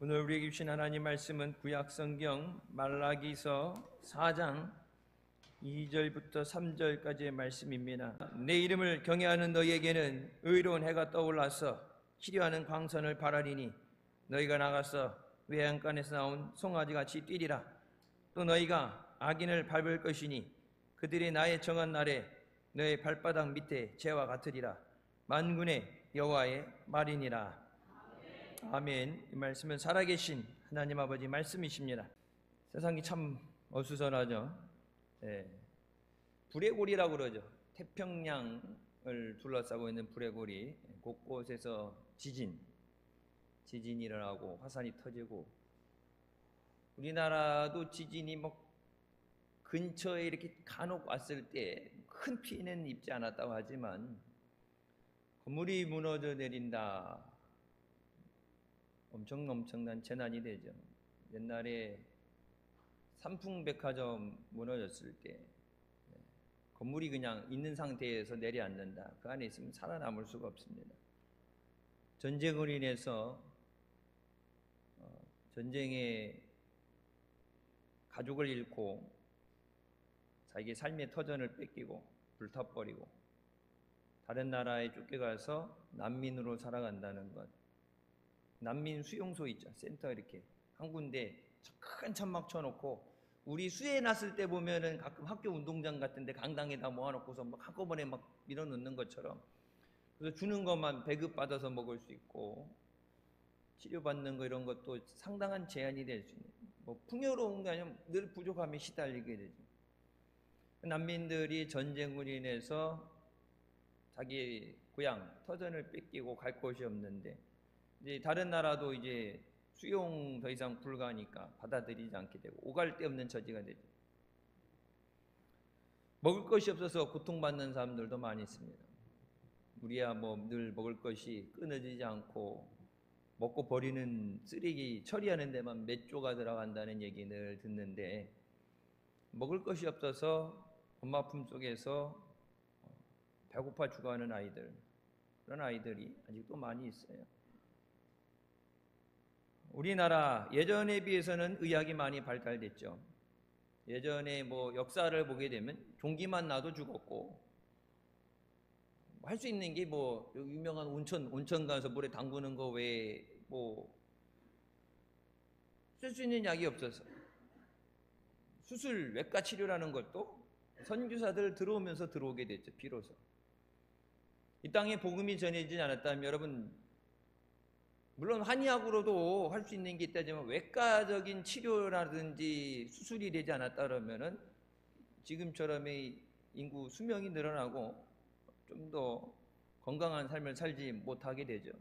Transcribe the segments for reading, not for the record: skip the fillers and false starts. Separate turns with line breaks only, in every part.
오늘 우리에게 주신 하나님 말씀은 구약성경 말라기서 4장 2절부터 3절까지의 말씀입니다. 내 이름을 경외하는 너희에게는 의로운 해가 떠올라서 희려하는 광선을 발하리니 너희가 나가서 외양간에서 나온 송아지같이 뛰리라. 또 너희가 악인을 밟을 것이니 그들이 나의 정한 날에 너의 발바닥 밑에 재와 같으리라. 만군의 여호와의 말이니라. 아멘. 이 말씀은 살아계신 하나님 아버지 말씀이십니다. 세상이 참 어수선하죠. 불의 고리라고 그러죠. 태평양을 둘러싸고 있는 불의 고리, 곳곳에서 지진이 일어나고 화산이 터지고, 우리나라도 지진이 근처에 이렇게 간혹 왔을 때 큰 피해는 입지 않았다고 하지만 건물이 무너져 내린다, 엄청난 재난이 되죠. 옛날에 삼풍백화점 무너졌을 때 건물이 그냥 있는 상태에서 내려앉는다. 그 안에 있으면 살아남을 수가 없습니다. 전쟁으로 인해서 전쟁에 가족을 잃고 자기의 삶의 터전을 뺏기고 불타버리고 다른 나라에 쫓겨가서 난민으로 살아간다는 것. 난민 수용소 있죠. 센터 이렇게 한 군데 큰 천막 쳐놓고, 우리 수해 났을 때 보면은 가끔 학교 운동장 같은데 강당에다 모아놓고서 한꺼번에 밀어넣는 것처럼, 그래서 주는 것만 배급받아서 먹을 수 있고 치료받는 거 이런 것도 상당한 제한이 될 수 있는, 풍요로운 게 아니라 늘 부족함에 시달리게 되죠. 난민들이 전쟁으로 인해서 자기 고향 터전을 뺏기고 갈 곳이 없는데, 이제 다른 나라도 이제 수용 더 이상 불가하니까 받아들이지 않게 되고 오갈 데 없는 처지가 되죠. 먹을 것이 없어서 고통받는 사람들도 많이 있습니다. 우리야 늘 먹을 것이 끊어지지 않고 먹고 버리는 쓰레기 처리하는 데만 몇 조가 들어간다는 얘기를 듣는데, 먹을 것이 없어서 엄마 품속에서 배고파 죽어가는 아이들, 그런 아이들이 아직도 많이 있어요. 우리나라 예전에 비해서는 의학이 많이 발달됐죠. 예전에 역사를 보게 되면 종기만 나도 죽었고, 할 수 있는 게 유명한 온천 가서 물에 담그는 거 외에 쓸 수 있는 약이 없어서 수술, 외과 치료라는 것도 선교사들 들어오면서 들어오게 됐죠. 비로소 이 땅에 복음이 전해지지 않았다면, 여러분, 물론 한의학으로도 할 수 있는 게 있다지만 외과적인 치료라든지 수술이 되지 않았다 그러면은 지금처럼의 인구 수명이 늘어나고 좀 더 건강한 삶을 살지 못하게 되죠.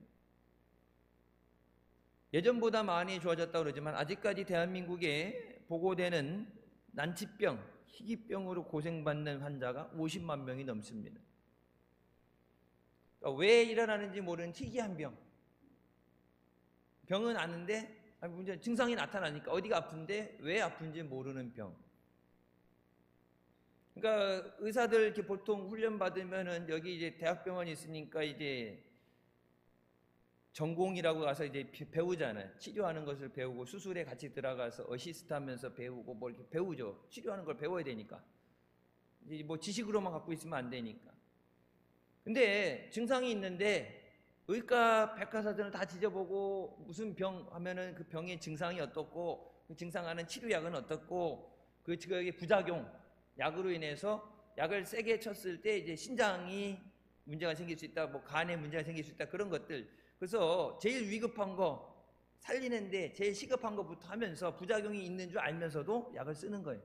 예전보다 많이 좋아졌다 그러지만 아직까지 대한민국에 보고되는 난치병, 희귀병으로 고생받는 환자가 50만 명이 넘습니다. 그러니까 왜 일어나는지 모르는 희귀한 병은 아는데 문제 증상이 나타나니까 어디가 아픈데 왜 아픈지 모르는 병. 그러니까 의사들 이렇게 보통 훈련 받으면은 여기 이제 대학병원이 있으니까 이제 전공이라고 가서 이제 배우잖아요. 치료하는 것을 배우고 수술에 같이 들어가서 어시스트하면서 배우고 이렇게 배우죠. 치료하는 걸 배워야 되니까. 이제 지식으로만 갖고 있으면 안 되니까. 근데 증상이 있는데 의과 백과사전을 다 뒤져보고 무슨 병 하면은 그 병의 증상이 어떻고 그 증상하는 치료약은 어떻고 그게 부작용, 약으로 인해서 약을 세게 쳤을 때 이제 신장이 문제가 생길 수 있다, 간에 문제가 생길 수 있다, 그런 것들. 그래서 제일 위급한 거 살리는데 제일 시급한 것부터 하면서 부작용이 있는 줄 알면서도 약을 쓰는 거예요.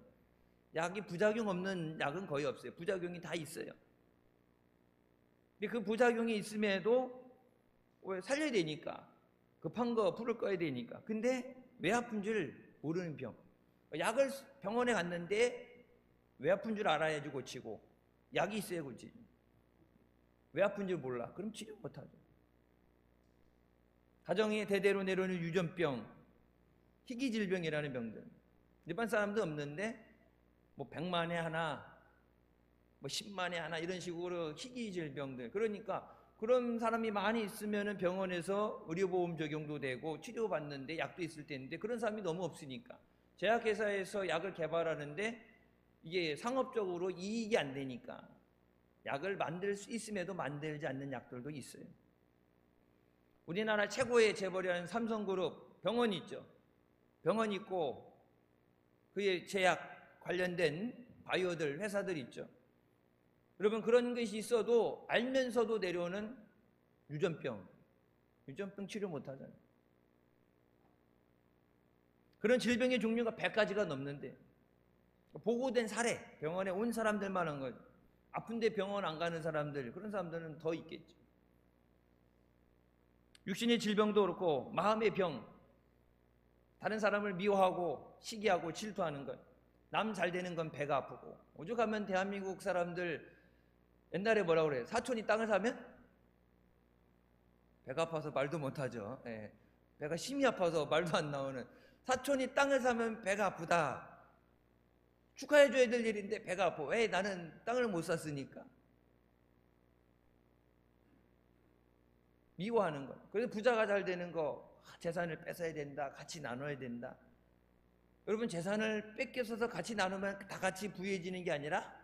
약이 부작용 없는 약은 거의 없어요. 부작용이 다 있어요. 근데 그 부작용이 있음에도 왜 살려야 되니까, 급한 거 불을 꺼야 되니까. 근데 왜 아픈 줄 모르는 병. 약을 병원에 갔는데 왜 아픈 줄 알아야지 고치고, 약이 있어야 고치지. 왜 아픈 줄 몰라, 그럼 치료 못하죠. 가정에 대대로 내려오는 유전병, 희귀질병이라는 병들, 일반 사람도 없는데 100만에 하나, 10만에 하나 이런 식으로 희귀질병들. 그러니까 그런 사람이 많이 있으면 병원에서 의료보험 적용도 되고 치료받는데 약도 있을 텐데 그런 사람이 너무 없으니까 제약회사에서 약을 개발하는데 이게 상업적으로 이익이 안 되니까 약을 만들 수 있음에도 만들지 않는 약들도 있어요. 우리나라 최고의 재벌이라는 삼성그룹 병원이 있죠. 병원 있고 그의 제약 관련된 바이오들 회사들 있죠. 여러분 그런 것이 있어도 알면서도 내려오는 유전병 치료 못하잖아요. 그런 질병의 종류가 100가지가 넘는데 보고된 사례, 병원에 온 사람들만 한 것, 아픈데 병원 안 가는 사람들, 그런 사람들은 더 있겠죠. 육신의 질병도 그렇고 마음의 병, 다른 사람을 미워하고 시기하고 질투하는 것, 남 잘 되는 건 배가 아프고, 오죽하면 대한민국 사람들 옛날에 뭐라고 그래요? 사촌이 땅을 사면 배가 아파서 말도 못하죠. 예. 배가 심히 아파서 말도 안 나오는, 사촌이 땅을 사면 배가 아프다. 축하해줘야 될 일인데 배가 아파. 왜? 나는 땅을 못 샀으니까. 미워하는 거. 그래서 부자가 잘 되는 거, 재산을 뺏어야 된다, 같이 나눠야 된다. 여러분 재산을 뺏겨서서 같이 나누면 다 같이 부유해지는 게 아니라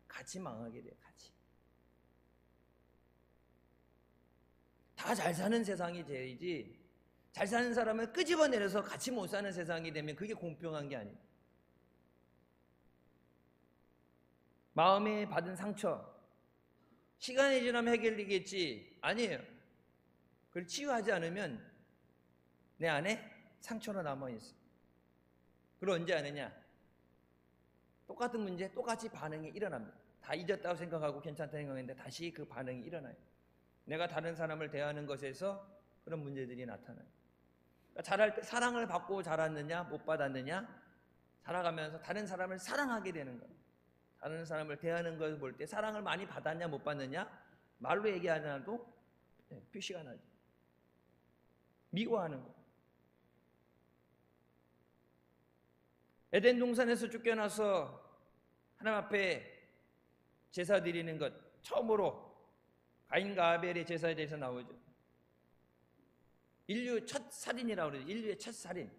같이 망하게 돼요. 같이. 다 잘 사는 세상이 제일이지, 잘 사는 사람을 끄집어내려서 같이 못 사는 세상이 되면 그게 공평한 게 아니에요. 마음에 받은 상처, 시간이 지나면 해결되겠지. 아니에요. 그걸 치유하지 않으면 내 안에 상처로 남아있어. 그걸 언제 아느냐? 똑같은 문제, 똑같이 반응이 일어납니다. 다 잊었다고 생각하고 괜찮다고 생각했는데 다시 그 반응이 일어나요. 내가 다른 사람을 대하는 것에서 그런 문제들이 나타나요. 그러니까 자랄 때 사랑을 받고 자랐느냐 못 받았느냐, 살아가면서 다른 사람을 사랑하게 되는 거예요. 다른 사람을 대하는 것을 볼 때 사랑을 많이 받았냐 못 받느냐 말로 얘기하지 않아도 표시가 나죠. 미워하는 거. 에덴 동산에서 쫓겨나서 하나님 앞에 제사 드리는 것, 처음으로 가인과 아벨의 제사에 대해서 나오죠. 인류 첫 살인이라고 그러죠. 인류의 첫 살인.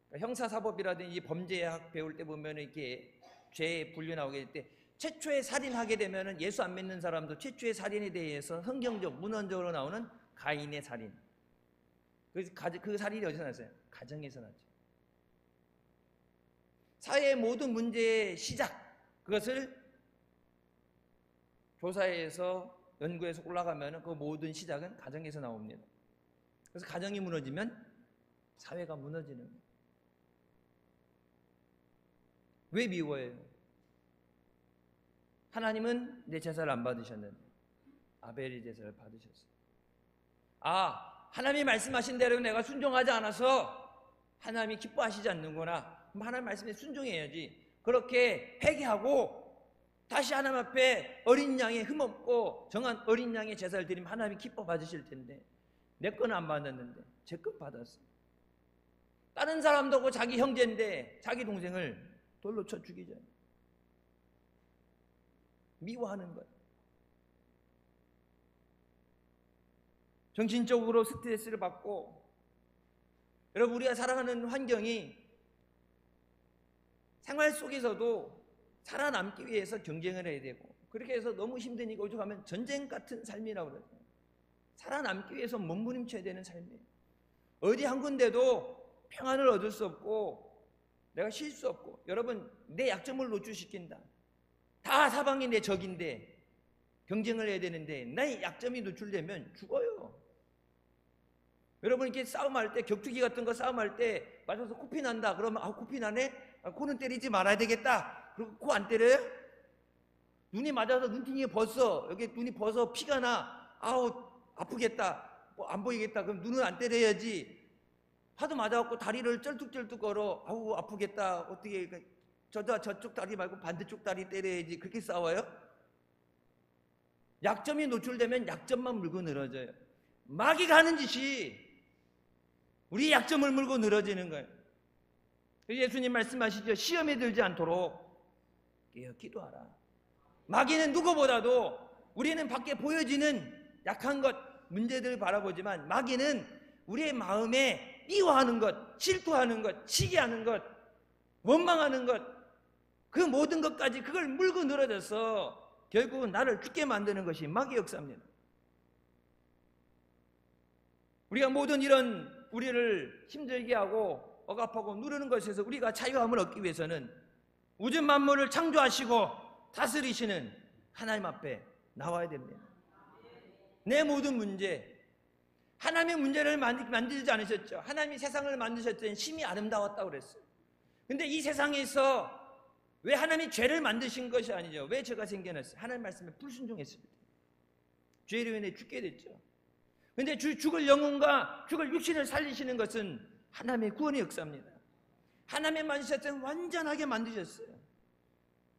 그러니까 형사사법이라든지 범죄학 배울 때 보면 이렇게 죄 분류 나오게 될 때 최초의 살인하게 되면 예수 안 믿는 사람도 최초의 살인에 대해서 성경적, 문헌적으로 나오는 가인의 살인. 그 살인이 어디서 났어요? 가정에서 났죠. 사회의 모든 문제의 시작, 그것을 조사해서 연구해서 올라가면 그 모든 시작은 가정에서 나옵니다. 그래서 가정이 무너지면 사회가 무너지는 거예요. 왜 미워해요? 하나님은 내 제사를 안 받으셨는데 아벨의 제사를 받으셨어요. 아, 하나님이 말씀하신 대로 내가 순종하지 않아서 하나님이 기뻐하시지 않는구나. 그럼 하나님 말씀에 순종해야지. 그렇게 회개하고 다시 하나님 앞에 어린 양의 흠없고 정한 어린 양의 제사를 드리면 하나님이 기뻐 받으실 텐데 내 건 안 받았는데 제 건 받았어. 다른 사람도 하고 자기 형제인데 자기 동생을 돌로 쳐 죽이잖아요. 미워하는 거예요. 정신적으로 스트레스를 받고, 여러분 우리가 살아가는 환경이 생활 속에서도 살아남기 위해서 경쟁을 해야 되고, 그렇게 해서 너무 힘드니까 오죽하면 전쟁 같은 삶이라고 그러죠. 살아남기 위해서 몸부림쳐야 되는 삶이에요. 어디 한 군데도 평안을 얻을 수 없고 내가 쉴 수 없고, 여러분 내 약점을 노출시킨다. 다 사방이 내 적인데 경쟁을 해야 되는데 내 약점이 노출되면 죽어요. 여러분 이렇게 싸움할 때, 격투기 같은 거 싸움할 때 맞아서 코피 난다 그러면 아 코피 나네? 아, 코는 때리지 말아야 되겠다. 그리고 코 안 때려요? 눈이 맞아서 눈팅이 벗어, 여기 눈이 벗어 피가 나, 아우 아프겠다, 뭐 안 보이겠다, 그럼 눈은 안 때려야지. 하도 맞아갖고 다리를 쩔뚝쩔뚝 걸어, 아우 아프겠다, 어떻게 저쪽 다리 말고 반대쪽 다리 때려야지. 그렇게 싸워요? 약점이 노출되면 약점만 물고 늘어져요. 마귀가 하는 짓이 우리 약점을 물고 늘어지는 거예요. 예수님 말씀하시죠. 시험에 들지 않도록 깨어 기도하라. 마귀는 누구보다도 우리는 밖에 보여지는 약한 것, 문제들을 바라보지만 마귀는 우리의 마음에 미워하는 것, 질투하는 것, 시기하는 것, 원망하는 것, 그 모든 것까지 그걸 물고 늘어져서 결국은 나를 죽게 만드는 것이 마귀의 역사입니다. 우리가 모든 이런 우리를 힘들게 하고 억압하고 누르는 것에서 우리가 자유함을 얻기 위해서는 우주 만물을 창조하시고 다스리시는 하나님 앞에 나와야 됩니다. 내 모든 문제, 하나님의 문제를 만들지 않으셨죠. 하나님이 세상을 만드셨더니 심히 아름다웠다고 그랬어요. 근데 이 세상에서 왜 하나님이 죄를 만드신 것이 아니죠. 왜 죄가 생겨났어요? 하나님 말씀에 불순종했습니다. 죄로 인해 죽게 됐죠. 근데 죽을 영혼과 죽을 육신을 살리시는 것은 하나님의 구원의 역사입니다. 하나님의 만드셨던 완전하게 만드셨어요.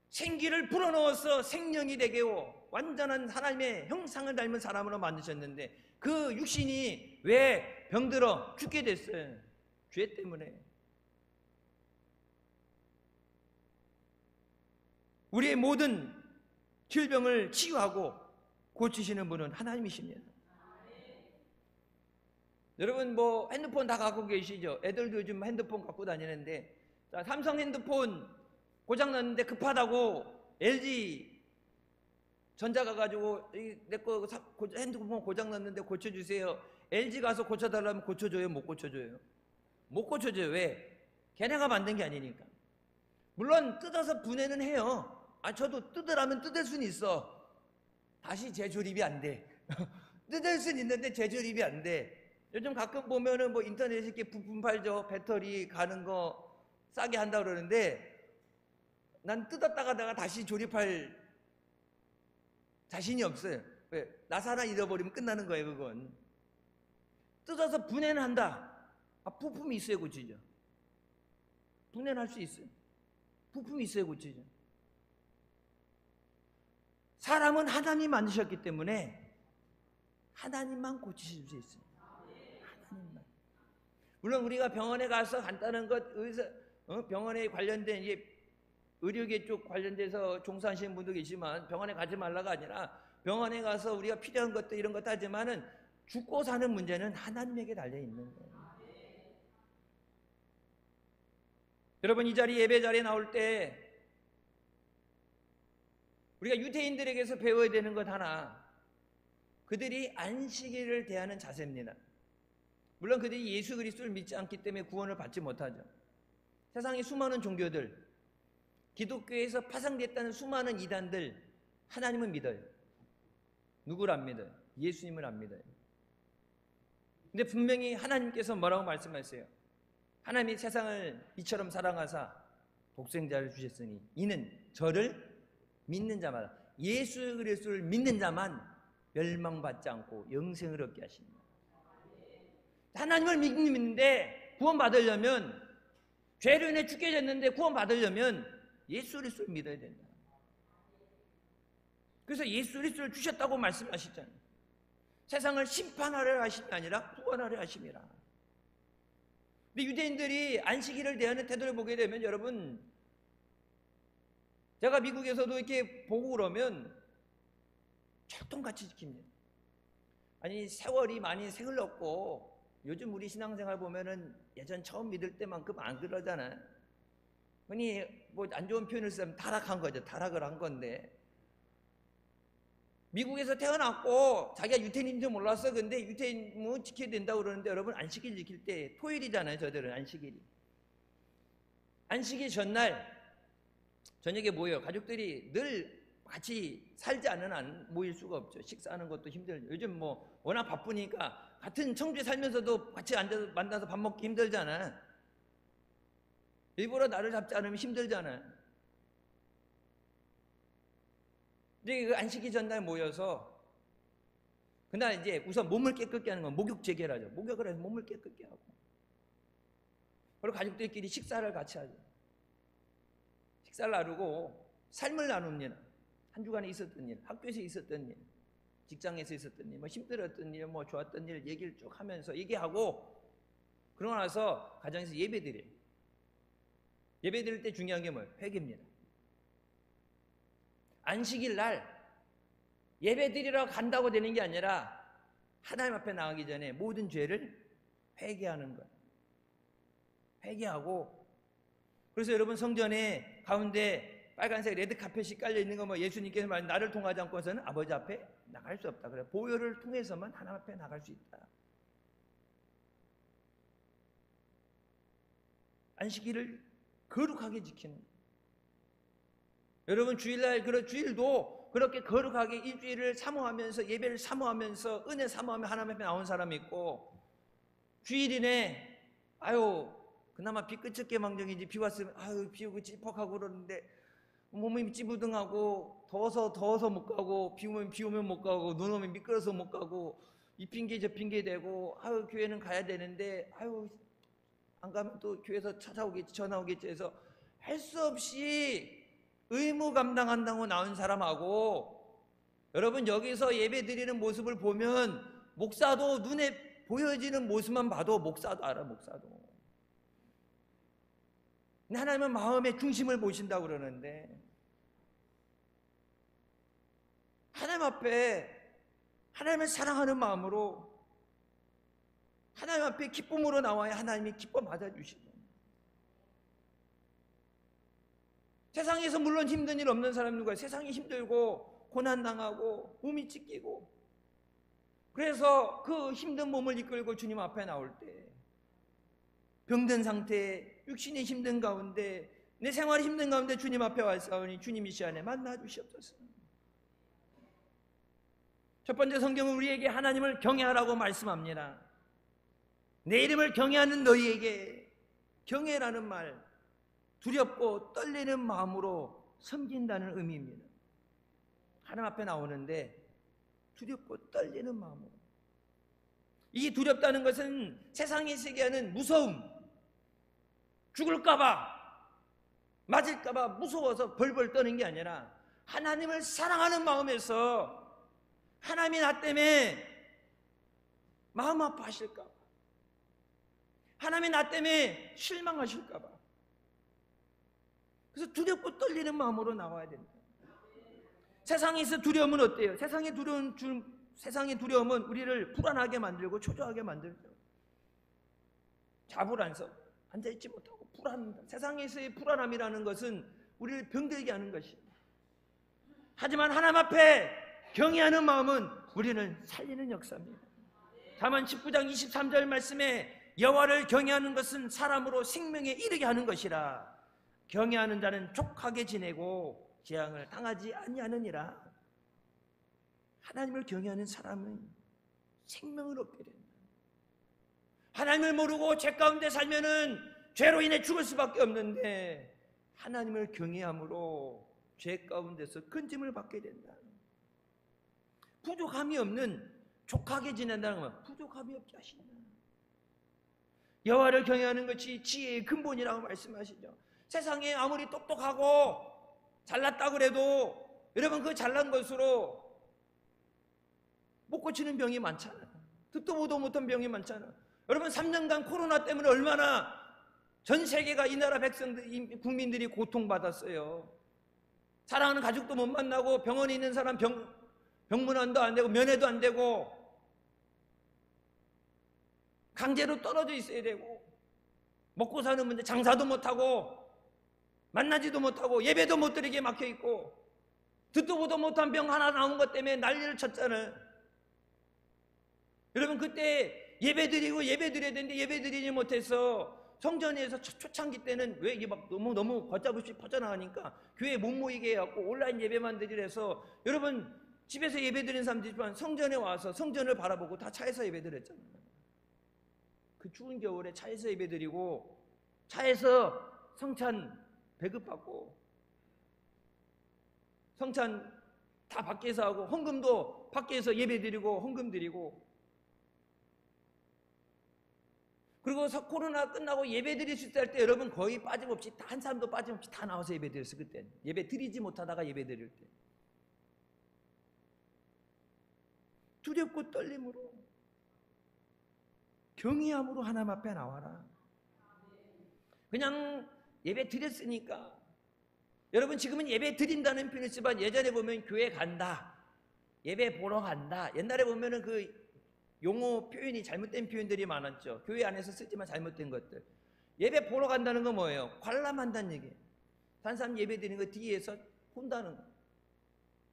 생기를 불어넣어서 생명이 되게 하고 완전한 하나님의 형상을 닮은 사람으로 만드셨는데 그 육신이 왜 병들어 죽게 됐어요? 죄 때문에. 우리의 모든 질병을 치유하고 고치시는 분은 하나님이십니다. 여러분 뭐 핸드폰 다 갖고 계시죠? 애들도 요즘 핸드폰 갖고 다니는데 삼성 핸드폰 고장났는데 급하다고 LG 전자 가가지고 내 거 핸드폰 고장났는데 고쳐주세요. LG 가서 고쳐달라면 고쳐줘요? 못 고쳐줘요? 못 고쳐줘요. 왜? 걔네가 만든 게 아니니까. 물론 뜯어서 분해는 해요. 저도 뜯으라면 뜯을 수는 있어. 다시 재조립이 안 돼. 뜯을 수는 있는데 재조립이 안 돼. 요즘 가끔 보면은 뭐 인터넷에 이렇게 부품 팔죠. 배터리 가는 거 싸게 한다 그러는데 난 뜯었다가 내가 다시 조립할 자신이 없어요. 왜? 나사 하나 잃어버리면 끝나는 거예요, 그건. 뜯어서 분해는 한다. 부품이 있어야 고치죠. 분해는 할 수 있어요. 부품이 있어야 고치죠. 사람은 하나님이 만드셨기 때문에 하나님만 고치실 수 있어요. 하나님만. 물론 우리가 병원에 가서 간단한 것, 병원에 관련된 의료계 쪽 관련돼서 종사하시는 분도 계시지만 병원에 가지 말라가 아니라 병원에 가서 우리가 필요한 것도 이런 것도 하지만은 죽고 사는 문제는 하나님에게 달려 있는 거예요. 여러분 이 자리 예배 자리에 나올 때 우리가 유대인들에게서 배워야 되는 것 하나, 그들이 안식일을 대하는 자세입니다. 물론 그들이 예수 그리스도를 믿지 않기 때문에 구원을 받지 못하죠. 세상의 수많은 종교들, 기독교에서 파생됐다는 수많은 이단들, 하나님은 믿어요. 누구를 안 믿어요? 예수님을 안 믿어요. 근데 분명히 하나님께서 뭐라고 말씀하세요? 하나님이 세상을 이처럼 사랑하사 독생자를 주셨으니 이는 저를 믿는 자마다, 예수 그리스도를 믿는 자만 멸망받지 않고 영생을 얻게 하십니다. 하나님을 믿는데 구원받으려면, 죄로 인해 죽게 됐는데 구원받으려면 예수 그리스도를 믿어야 된다. 그래서 예수 그리스도를 주셨다고 말씀하시잖아요. 세상을 심판하려 하심이 아니라 구원하려 하심이라. 근데 유대인들이 안식일을 대하는 태도를 보게 되면, 여러분 제가 미국에서도 이렇게 보고 그러면 철통같이 지킵니다. 아니 세월이 많이 흘렀고 요즘 우리 신앙생활 보면은 예전 처음 믿을 때만큼 안 그러잖아요. 흔히 뭐 안 좋은 표현을 쓰면 타락한 거죠. 타락을 한 건데, 미국에서 태어났고 자기가 유태인인 줄 몰랐어. 근데 유태인 뭐 지켜야 된다고 그러는데, 여러분 안식일 지킬 때 토요일이잖아요. 저들은 안식일이. 안식일 전날 저녁에 모여 가족들이 늘 같이 살지 않는 한 모일 수가 없죠. 식사하는 것도 힘들죠. 요즘 뭐 워낙 바쁘니까 같은 청주에 살면서도 같이 앉아서 만나서 밥 먹기 힘들잖아. 일부러 나를 잡지 않으면 힘들잖아. 근데 그 안식일 전날 모여서 그날 이제 우선 몸을 깨끗게 하는 건 목욕 재개라죠. 목욕을 해서 몸을 깨끗게 하고, 그리고 가족들끼리 식사를 같이 하죠. 식사를 나누고 삶을 나눕니다. 한 주간에 있었던 일, 학교에서 있었던 일, 직장에서 있었던 일, 뭐 힘들었던 일, 뭐 좋았던 일 얘기를 쭉 하면서 얘기하고, 그러고 나서 가정에서 예배드려요. 예배드릴 때 중요한 게 뭐예요? 회개입니다. 안식일 날 예배 드리러 간다고 되는 게 아니라 하나님 앞에 나가기 전에 모든 죄를 회개하는 거예요. 회개하고, 그래서 여러분 성전에 가운데 빨간색 레드카펫이 깔려 있는 거, 뭐 예수님께서 말 나를 통하지 않고서는 아버지 앞에 나갈 수 없다. 그래, 보혈을 통해서만 하나님 앞에 나갈 수 있다. 안식일을 거룩하게 지키는 거예요. 여러분 주일날, 주일도 그렇게 거룩하게 일주일을 사모하면서, 예배를 사모하면서, 은혜 사모하며 하나님 앞에 나온 사람이 있고, 주일이네, 아유 그나마 비 그쳤게 망정이지, 비 왔으면 아유 비 오고 찌퍽하고 그러는데 몸이 찌부둥하고 더워서 못 가고, 비 오면 못 가고, 눈 오면 미끄러서 못 가고, 이 핑계 저 핑계 대고, 아유 교회는 가야 되는데 아유 안 가면 또 교회에서 찾아오겠지, 전화 오겠지 해서 할 수 없이 의무 감당한다고 나온 사람하고, 여러분 여기서 예배 드리는 모습을 보면 목사도 눈에 보여지는 모습만 봐도 목사도 알아, 목사도. 하나님은 마음의 중심을 보신다고 그러는데, 하나님 앞에 하나님을 사랑하는 마음으로 하나님 앞에 기쁨으로 나와야 하나님이 기뻐 맞아주시고, 세상에서 물론 힘든 일 없는 사람 누가, 세상이 힘들고 고난당하고 몸이 찢기고, 그래서 그 힘든 몸을 이끌고 주님 앞에 나올 때, 병든 상태에 육신이 힘든 가운데, 내 생활이 힘든 가운데 주님 앞에 왔사오니 주님 이 시간에 만나 주시옵소서. 첫 번째, 성경은 우리에게 하나님을 경외하라고 말씀합니다. 내 이름을 경외하는 너희에게, 경외라는 말, 두렵고 떨리는 마음으로 섬긴다는 의미입니다. 하나님 앞에 나오는데 두렵고 떨리는 마음으로. 이 두렵다는 것은 세상이 세계하는 무서움, 죽을까봐, 맞을까봐 무서워서 벌벌 떠는 게 아니라, 하나님을 사랑하는 마음에서 하나님이 나 때문에 마음 아파하실까 봐, 하나님이 나 때문에 실망하실까 봐, 그래서 두렵고 떨리는 마음으로 나와야 된다. 세상에서 두려움은 어때요? 세상의 두려움은 우리를 불안하게 만들고 초조하게 만들죠. 자불안서, 앉아있지 못하고 불안합니다. 세상에서의 불안함이라는 것은 우리를 병들게 하는 것입니다. 하지만 하나님 앞에 경외하는 마음은 우리는 살리는 역사입니다. 잠언 19장 23절 말씀에 여호와를 경외하는 것은 사람으로 생명에 이르게 하는 것이라. 경외하는 자는 족하게 지내고 재앙을 당하지 아니하느니라. 하나님을 경외하는 사람은 생명을 얻게 된다. 하나님을 모르고 죄 가운데 살면은 죄로 인해 죽을 수밖에 없는데, 하나님을 경외함으로 죄 가운데서 건짐을 받게 된다. 부족함이 없는, 족하게 지낸다는 건 부족함이 없게 하신다. 여호와를 경외하는 것이 지혜의 근본이라고 말씀하시죠. 세상에 아무리 똑똑하고 잘났다고 그래도 여러분 그 잘난 것으로 못 고치는 병이 많잖아요. 듣도 보도 못한 병이 많잖아요. 여러분 3년간 코로나 때문에 얼마나 전 세계가, 이 나라 백성들, 국민들이 고통받았어요. 사랑하는 가족도 못 만나고, 병원에 있는 사람 병문안도 안 되고 면회도 안 되고, 강제로 떨어져 있어야 되고, 먹고 사는 문제, 장사도 못하고, 만나지도 못하고, 예배도 못 드리게 막혀있고, 듣도 보도 못한 병 하나 나온 것 때문에 난리를 쳤잖아요. 여러분 그때 예배 드려야 되는데 예배 드리지 못해서, 성전에서 초창기 때는 왜 이게 막 너무 걷잡없이 퍼져나가니까 교회에 못 모이게 해갖고 온라인 예배만 드리래서, 여러분 집에서 예배 드리는 사람들이지만 성전에 와서 성전을 바라보고 다 차에서 예배 드렸잖아요. 그 추운 겨울에 차에서 예배 드리고, 차에서 성찬 배급받고, 성찬 다 밖에서 하고, 헌금도 밖에서 예배 드리고 헌금 드리고, 그리고 코로나 끝나고 예배 드릴 수 있을 때 여러분 거의 빠짐없이, 한 사람도 빠짐없이 다 나와서 예배 드렸어요. 그때 예배 드리지 못하다가 예배 드릴 때 두렵고 떨림으로, 경외함으로 하나님 앞에 나와라. 그냥 예배 드렸으니까. 여러분 지금은 예배 드린다는 표현을 쓰지만, 예전에 보면 교회 간다, 예배 보러 간다. 옛날에 보면은 그 용어 표현이 잘못된 표현들이 많았죠. 교회 안에서 쓰지만 잘못된 것들. 예배 보러 간다는 건 뭐예요? 관람한다는 얘기예요. 다른 사람 예배 드리는 거 뒤에서 본다는 거.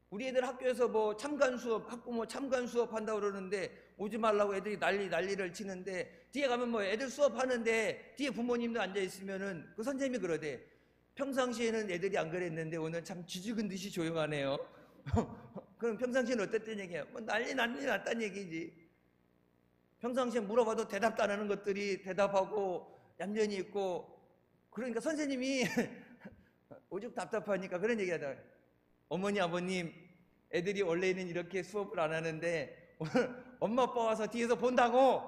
우리 애들 학교에서 뭐 참관 수업, 학부모 참관 수업 한다고 그러는데 오지 말라고 애들이 난리를 치는데 뒤에 가면 뭐 애들 수업하는데 뒤에 부모님도 앉아있으면은 그 선생님이 그러대. 평상시에는 애들이 안 그랬는데 오늘 참 쥐죽은 듯이 조용하네요. 그럼 평상시에는 어땠던 얘기야? 뭐 난리 났다는 얘기지. 평상시에 물어봐도 대답도 안 하는 것들이 대답하고 얌전히 있고, 그러니까 선생님이 오죽 답답하니까 그런 얘기 하다. 어머니 아버님, 애들이 원래는 이렇게 수업을 안 하는데 오늘 엄마 아빠 와서 뒤에서 본다고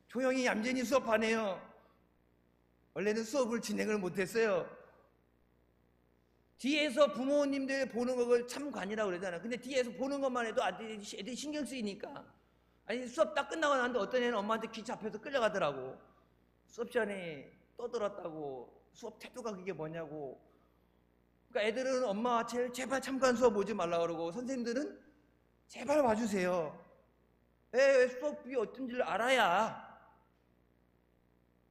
조용히 얌전히 수업하네요. 원래는 수업을 진행을 못했어요. 뒤에서 부모님들 보는 걸 참관이라고 그러잖아요. 근데 뒤에서 보는 것만 해도 애들이 신경 쓰이니까. 아니 수업 딱 끝나고 나는데 어떤 애는 엄마한테 귀 잡혀서 끌려가더라고. 수업 전에 떠들었다고. 수업 태도가 그게 뭐냐고. 그러니까 애들은 엄마 제발 참관 수업 오지 말라고 그러고, 선생님들은 제발 와주세요. 수업이 어떤지를 알아야.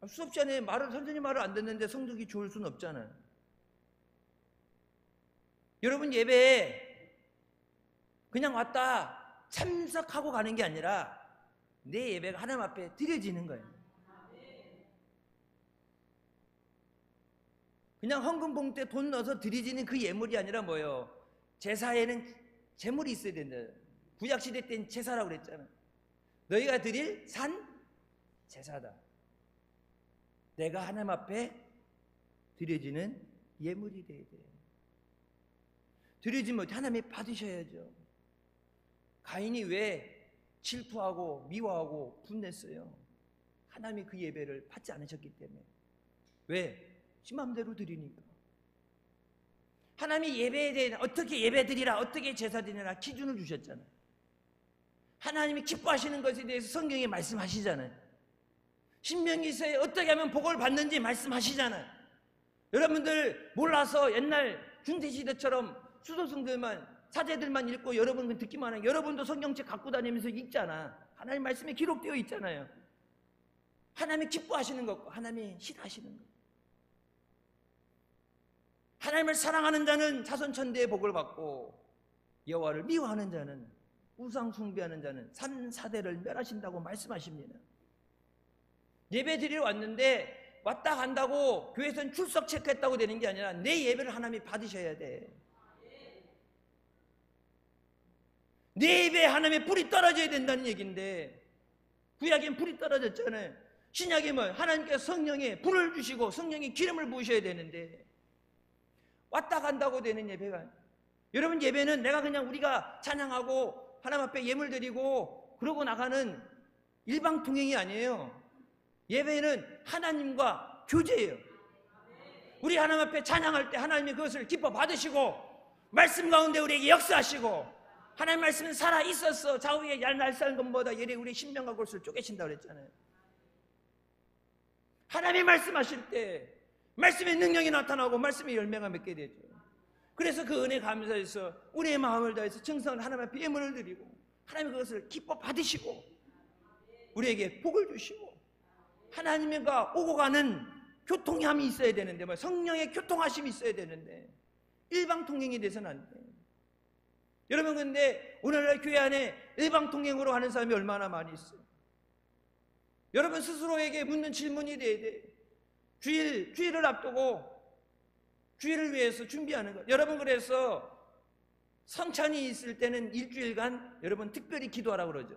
수업 시간에 선생님 말을 안 듣는데 성적이 좋을 수는 없잖아요. 여러분, 예배에 그냥 왔다 참석하고 가는 게 아니라 내 예배가 하나님 앞에 드려지는 거예요. 그냥 헌금 봉투에 돈 넣어서 드려지는 그 예물이 아니라 뭐예요? 제사에는 제물이 있어야 된다. 구약시대 때는 제사라고 그랬잖아. 너희가 드릴 산 제사다. 내가 하나님 앞에 드려지는 예물이 돼야 돼. 드려지면 하나님이 받으셔야죠. 가인이 왜 질투하고 미워하고 분냈어요? 하나님이 그 예배를 받지 않으셨기 때문에. 왜? 지 맘대로 드리니까. 하나님이 예배에 대해 어떻게 예배 드리라, 어떻게 제사 드리라 기준을 주셨잖아요. 하나님이 기뻐하시는 것에 대해서 성경에 말씀하시잖아요. 신명기서에 어떻게 하면 복을 받는지 말씀하시잖아요. 여러분들 몰라서 옛날 중세시대처럼 수도승들만, 사제들만 읽고 여러분은 듣기만 하고, 여러분도 성경책 갖고 다니면서 읽잖아. 하나님 말씀에 기록되어 있잖아요. 하나님이 기뻐하시는 것과 하나님이 싫어하시는 것. 하나님을 사랑하는 자는 자손천대의 복을 받고, 여호와를 미워하는 자는, 우상 숭배하는 자는 3, 4대를 멸하신다고 말씀하십니다. 예배 드리러 왔는데 왔다 간다고 교회에서는 출석 체크했다고 되는 게 아니라 내 예배를 하나님이 받으셔야 돼. 내 예배에 하나님의 불이 떨어져야 된다는 얘기인데, 구약엔 불이 떨어졌잖아요. 신약에 뭐 하나님께서 성령의 불을 주시고 성령의 기름을 부으셔야 되는데, 왔다 간다고 되는 예배가, 여러분 예배는 내가 그냥 우리가 찬양하고 하나님 앞에 예물 드리고 그러고 나가는 일방통행이 아니에요. 예배는 하나님과 교제예요. 우리 하나님 앞에 찬양할 때 하나님이 그것을 기뻐 받으시고 말씀 가운데 우리에게 역사하시고, 하나님 말씀은 살아 있었어. 좌우에 날싸는 것보다 예리 우리 심령과 골수를 쪼개신다고 그랬잖아요. 하나님이 말씀하실 때 말씀의 능력이 나타나고 말씀의 열매가 맺게 되죠. 그래서 그 은혜 감사해서 우리의 마음을 다해서 정성을 하나님 앞에 예물을 드리고 하나님이 그것을 기뻐 받으시고 우리에게 복을 주시고, 하나님과 오고 가는 교통함이 있어야 되는데, 성령의 교통하심이 있어야 되는데 일방통행이 돼서는 안 돼요. 여러분, 근데 오늘날 교회 안에 일방통행으로 하는 사람이 얼마나 많이 있어요. 여러분 스스로에게 묻는 질문이 돼야 돼. 주일을 앞두고 주일을 위해서 준비하는 것. 여러분, 그래서 성찬이 있을 때는 일주일간 여러분 특별히 기도하라고 그러죠.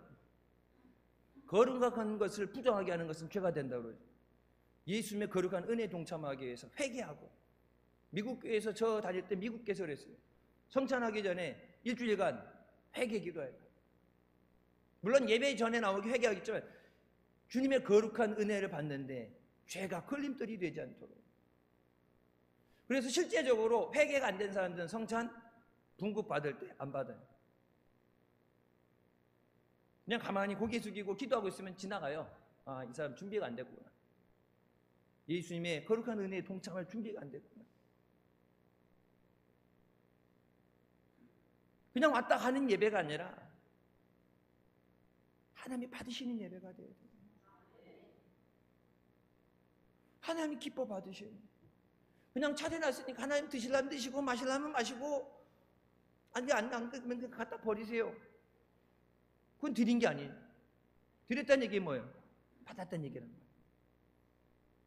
거룩한 것을 부정하게 하는 것은 죄가 된다고 그러죠. 예수님의 거룩한 은혜에 동참하기 위해서 회개하고, 미국 교회에서 저 다닐 때 미국 교회에서 그랬어요. 성찬하기 전에 일주일간 회개 기도해요. 물론 예배 전에 나오기 회개하겠지만 주님의 거룩한 은혜를 받는데 죄가 걸림돌이 되지 않도록. 그래서 실제적으로 회개가 안 된 사람들은 성찬 분급 받을 때 안 받아요. 그냥 가만히 고개 숙이고 기도하고 있으면 지나가요. 아, 이 사람 준비가 안 됐구나. 예수님의 거룩한 은혜에 동참할 준비가 안 됐구나. 그냥 왔다 가는 예배가 아니라 하나님이 받으시는 예배가 돼야 돼요. 하나님 기뻐 받으셔요. 그냥 차려놨으니까 하나님 드시려면 드시고 마시려면 마시고 안 그러면 갖다 버리세요. 그건 드린 게 아니에요. 드렸다는 얘기 뭐예요? 받았다는 얘기라는 거예요.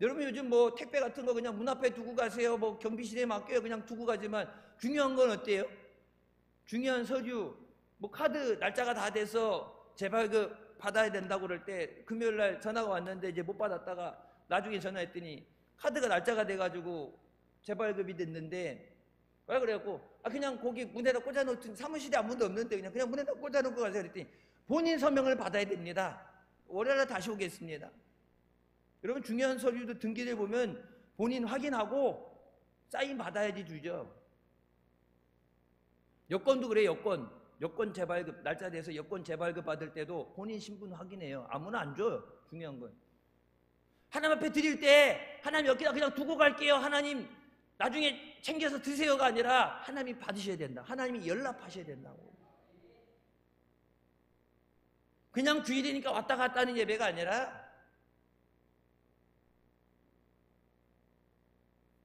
여러분 요즘 뭐 택배 같은 거 그냥 문 앞에 두고 가세요. 뭐 경비실에 맡겨요. 그냥 두고 가지만 중요한 건 어때요? 중요한 서류, 뭐 카드 날짜가 다 돼서 재발급 받아야 된다고 그럴 때 금요일 날 전화가 왔는데 이제 못 받았다가 나중에 전화했더니 카드가 날짜가 돼가지고 재발급이 됐는데 왜 그래갖고 그냥 거기 문에다 꽂아놓든 사무실에 아무도 없는데 그냥 문에다 꽂아놓고 가세요 그랬더니 본인 서명을 받아야 됩니다. 월요일에 다시 오겠습니다. 여러분 중요한 서류도 등기를 보면 본인 확인하고 사인 받아야지 주죠. 여권도 그래요. 여권 재발급 날짜 돼서 여권 재발급 받을 때도 본인 신분 확인해요. 아무나 안 줘요. 중요한 건 하나님 앞에 드릴 때 하나님 여기다 그냥 두고 갈게요. 하나님 나중에 챙겨서 드세요가 아니라 하나님이 받으셔야 된다. 하나님이 연락하셔야 된다고. 그냥 주일이니까 왔다 갔다 하는 예배가 아니라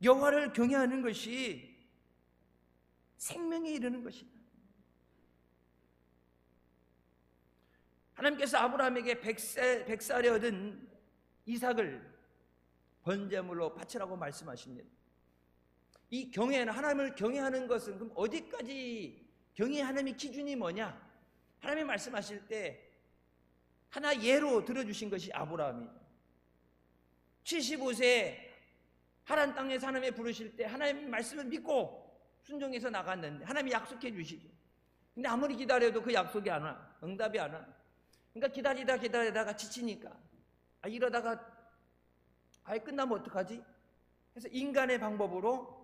여호와를 경외하는 것이 생명에 이르는 것이다. 하나님께서 아브라함에게 100살에 얻은 이삭을 번제물로 바치라고 말씀하십니다. 이 경외는 하나님을 경외하는 것은 그럼 어디까지 경외 하나님의 기준이 뭐냐? 하나님이 말씀하실 때 하나 예로 들어주신 것이 아브라함이에요. 75세 하란 땅에서 하나님이 부르실 때 하나님의 말씀을 믿고 순종해서 나갔는데 하나님이 약속해 주시죠. 근데 아무리 기다려도 그 약속이 안 와. 응답이 안 와. 그러니까 기다리다가 지치니까 이러다가 끝나면 어떡하지? 그래서 인간의 방법으로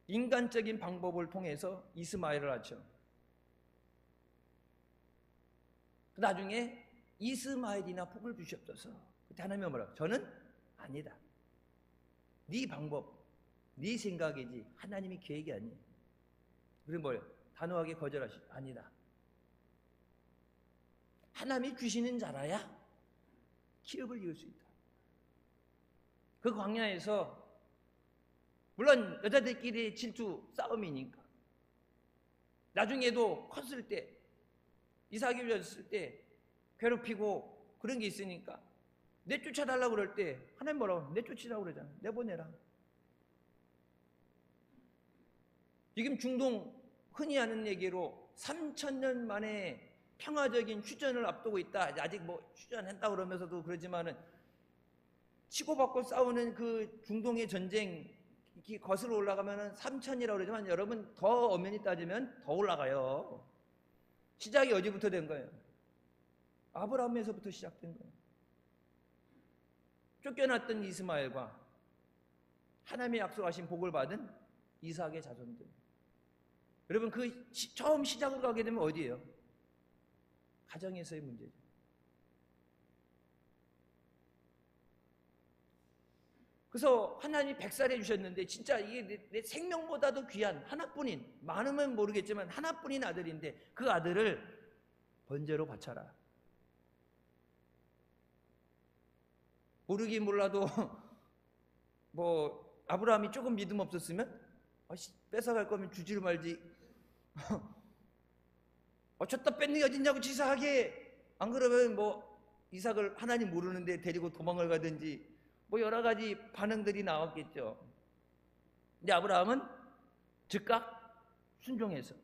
인간적인 방법을 통해서 이스마엘을 낳죠. 나중에 이스마엘이나 복을 주시옵소서. 그때 하나님이 뭐라고? 저는 아니다. 네 방법, 네 생각이지 하나님의 계획이 아니에요. 그리고 뭐예요? 단호하게 거절하시죠. 아니다. 하나님이 주시는 자라야 기업을 이룰 수 있다. 그 광야에서 물론 여자들끼리 질투 싸움이니까 나중에도 컸을 때 이삭이 어렸을 때 괴롭히고 그런 게 있으니까 내쫓아달라고 그럴 때 하나님 뭐라고? 내쫓으라고 그러잖아. 내보내라. 지금 중동 흔히 하는 얘기로 3,000년 만에 평화적인 휴전을 앞두고 있다. 아직 뭐 휴전했다 그러면서도 그러지만은 치고받고 싸우는 그 중동의 전쟁 거슬러 올라가면은 3,000이라고 그러지만 여러분 더 엄연히 따지면 더 올라가요. 시작이 어디부터 된 거예요? 아브라함에서부터 시작된 거예요. 쫓겨났던 이스마엘과 하나님의 약속하신 복을 받은 이삭의 자손들. 여러분 그 처음 시작으로 가게 되면 어디예요? 가정에서의 문제죠. 그래서 하나님이 100살 해주셨는데 진짜 이게 내 생명보다도 귀한 하나뿐인, 많으면 모르겠지만 하나뿐인 아들인데 그 아들을 번제로 바쳐라. 모르긴 몰라도 뭐 아브라함이 조금 믿음 없었으면 뺏어갈 거면 주지를 말지 줬다 뺏는 게 어딨냐고 치사하게, 안 그러면 뭐 이삭을 하나님 모르는데 데리고 도망을 가든지 뭐 여러 가지 반응들이 나왔겠죠. 근데 아브라함은 즉각 순종해서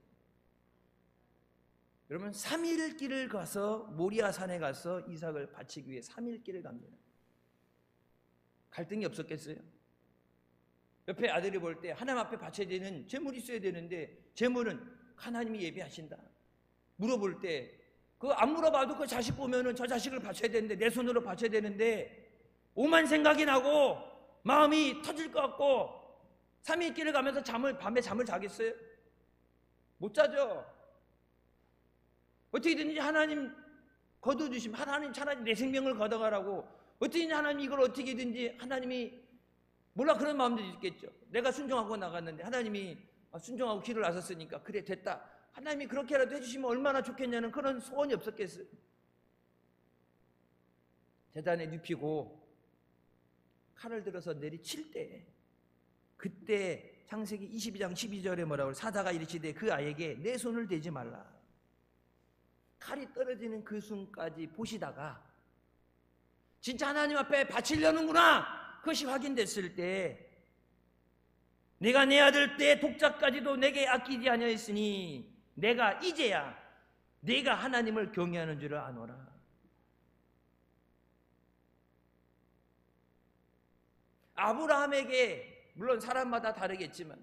여러분 3일 길을 가서 모리아 산에 가서 이삭을 바치기 위해 3일 길을 갑니다. 갈등이 없었겠어요? 옆에 아들이 볼 때 하나님 앞에 바쳐야 되는 재물이 있어야 되는데 재물은 하나님이 예비하신다. 물어볼 때 그거 안 물어봐도 그 자식 보면은 저 자식을 바쳐야 되는데 내 손으로 바쳐야 되는데 오만 생각이 나고 마음이 터질 것 같고 3일 길을 가면서 밤에 잠을 자겠어요? 못 자죠. 어떻게든지 하나님 거둬주시면 하나님 차라리 내 생명을 걷어가라고 어떻게든지 하나님 이걸 어떻게든지 하나님이 몰라 그런 마음도 있겠죠. 내가 순종하고 나갔는데 하나님이 순종하고 길을 나섰으니까 그래 됐다. 하나님이 그렇게라도 해주시면 얼마나 좋겠냐는 그런 소원이 없었겠어요. 제단에 눕히고 칼을 들어서 내리칠 때, 그때 창세기 22장 12절에 뭐라고, 사자가 이르시되 그 아이에게 내 손을 대지 말라. 칼이 떨어지는 그 순간까지 보시다가 진짜 하나님 앞에 바치려는구나, 그것이 확인됐을 때, 내가 내 아들 때 독자까지도 내게 아끼지 아니하였으니 내가 이제야 내가 하나님을 경외하는 줄을 아노라. 아브라함에게, 물론 사람마다 다르겠지만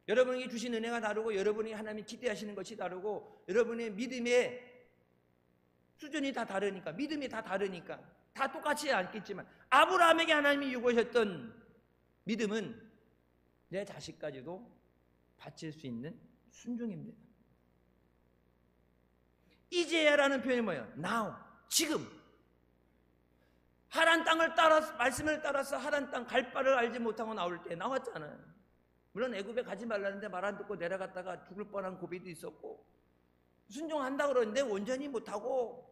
여러분에게 주신 은혜가 다르고 여러분이 하나님이 기대하시는 것이 다르고 여러분의 믿음의 수준이 다 다르니까, 믿음이 다 다르니까 다 똑같지 않겠지만, 아브라함에게 하나님이 요구하셨던 믿음은 내 자식까지도 바칠 수 있는 순종입니다. 이제야라는 표현이 뭐예요? Now, 지금. 하란 땅을 따라서, 말씀을 따라서 하란 땅 갈 바를 알지 못하고 나올 때 나왔잖아요. 물론 애굽에 가지 말라는데 말 안 듣고 내려갔다가 죽을 뻔한 고비도 있었고, 순종한다 그러는데 온전히 못하고,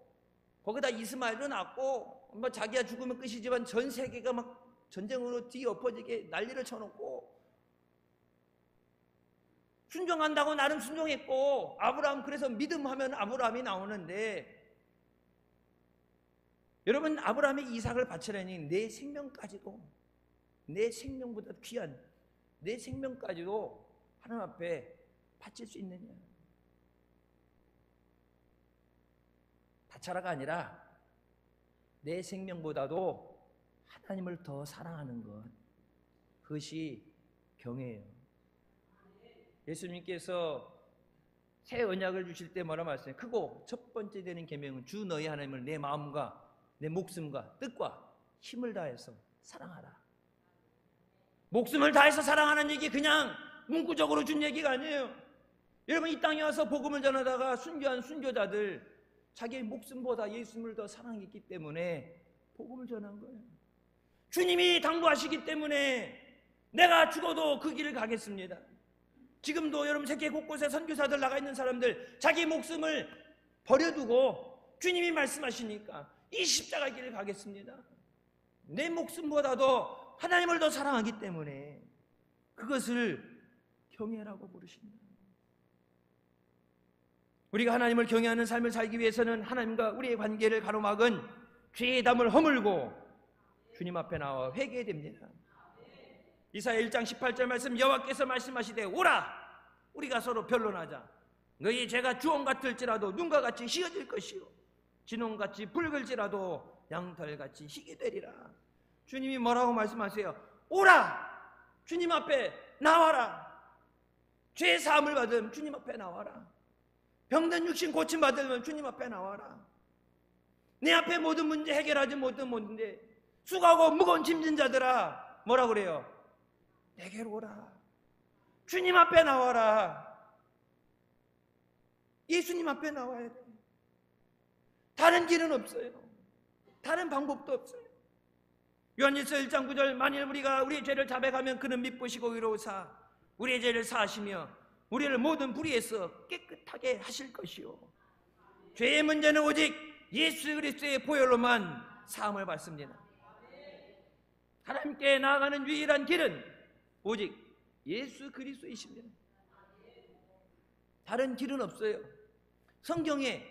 거기다 이스마엘도 낳고, 뭐 자기가 죽으면 끝이지만 전 세계가 막 전쟁으로 뒤엎어지게 난리를 쳐놓고, 순종한다고 나름 순종했고, 아브라함, 그래서 믿음하면 아브라함이 나오는데, 여러분, 아브라함이 이삭을 바치라니 내 생명까지도, 내 생명보다 귀한 내 생명까지도 하나님 앞에 바칠 수 있느냐? 바쳐라가 아니라 내 생명보다도 하나님을 더 사랑하는 것, 그것이 경외예요. 예수님께서 새 언약을 주실 때 뭐라 말씀해요? 크고 첫 번째 되는 계명은 주 너희 하나님을 내 마음과 내 목숨과 뜻과 힘을 다해서 사랑하라. 목숨을 다해서 사랑하는 얘기 그냥 문구적으로 준 얘기가 아니에요. 여러분, 이 땅에 와서 복음을 전하다가 순교한 순교자들, 자기의 목숨보다 예수님을 더 사랑했기 때문에 복음을 전한 거예요. 주님이 당부하시기 때문에 내가 죽어도 그 길을 가겠습니다. 지금도 여러분 세계 곳곳에 선교사들 나가 있는 사람들, 자기 목숨을 버려두고 주님이 말씀하시니까 이 십자가 길을 가겠습니다. 내 목숨보다도 하나님을 더 사랑하기 때문에 그것을 경외라고 부르십니다. 우리가 하나님을 경외하는 삶을 살기 위해서는 하나님과 우리의 관계를 가로막은 죄의 담을 허물고 주님 앞에 나와 회개해야 됩니다. 이사야 1장 18절 말씀, 여호와께서 말씀하시되 오라, 우리가 서로 변론하자. 너희 죄가 주홍 같을지라도 눈과 같이 희어질 것이요 진홍같이 붉을지라도 양털같이 희게 되리라. 주님이 뭐라고 말씀하세요? 오라, 주님 앞에 나와라. 죄 사함을 받으면 주님 앞에 나와라. 병든 육신 고침 받으면 주님 앞에 나와라. 내 앞에 모든 문제 해결하지 못한 문제, 수고하고 무거운 짐진 자들아, 뭐라 그래요? 내게로 오라. 주님 앞에 나와라. 예수님 앞에 나와야 돼. 다른 길은 없어요. 다른 방법도 없어요. 요한일서 1장 9절, 만일 우리가 우리의 죄를 자백하면 그는 미쁘시고 의로우사 우리의 죄를 사하시며 우리를 모든 불의에서 깨끗하게 하실 것이요 죄의 문제는 오직 예수 그리스도의 보혈로만 사함을 받습니다. 하나님께 나아가는 유일한 길은 오직 예수 그리스도이십니다. 다른 길은 없어요. 성경에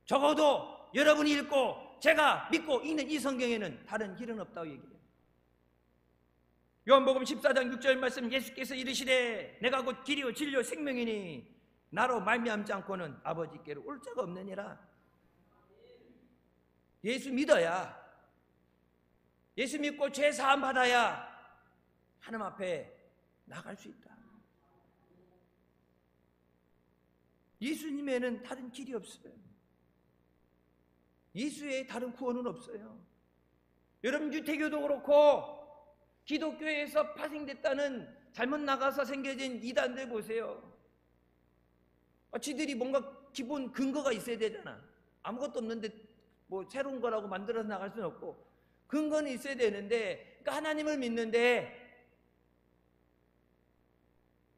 적어도 여러분이 읽고 제가 믿고 읽는 이 성경에는 다른 길은 없다고 얘기해요. 요한복음 14장 6절 말씀, 예수께서 이르시되 내가 곧 길이요 진리요 생명이니 나로 말미암지 않고는 아버지께로 올 자가 없느니라. 예수 믿어야, 예수 믿고 죄 사함 받아야 하나님 앞에 나갈 수 있다. 예수님에는 다른 길이 없어요. 예수의 다른 구원은 없어요. 여러분, 유태교도 그렇고 기독교에서 파생됐다는 잘못 나가서 생겨진 이단들 보세요. 지들이 뭔가 기본 근거가 있어야 되잖아. 아무것도 없는데 뭐 새로운 거라고 만들어서 나갈 수는 없고 근거는 있어야 되는데, 그러니까 하나님을 믿는데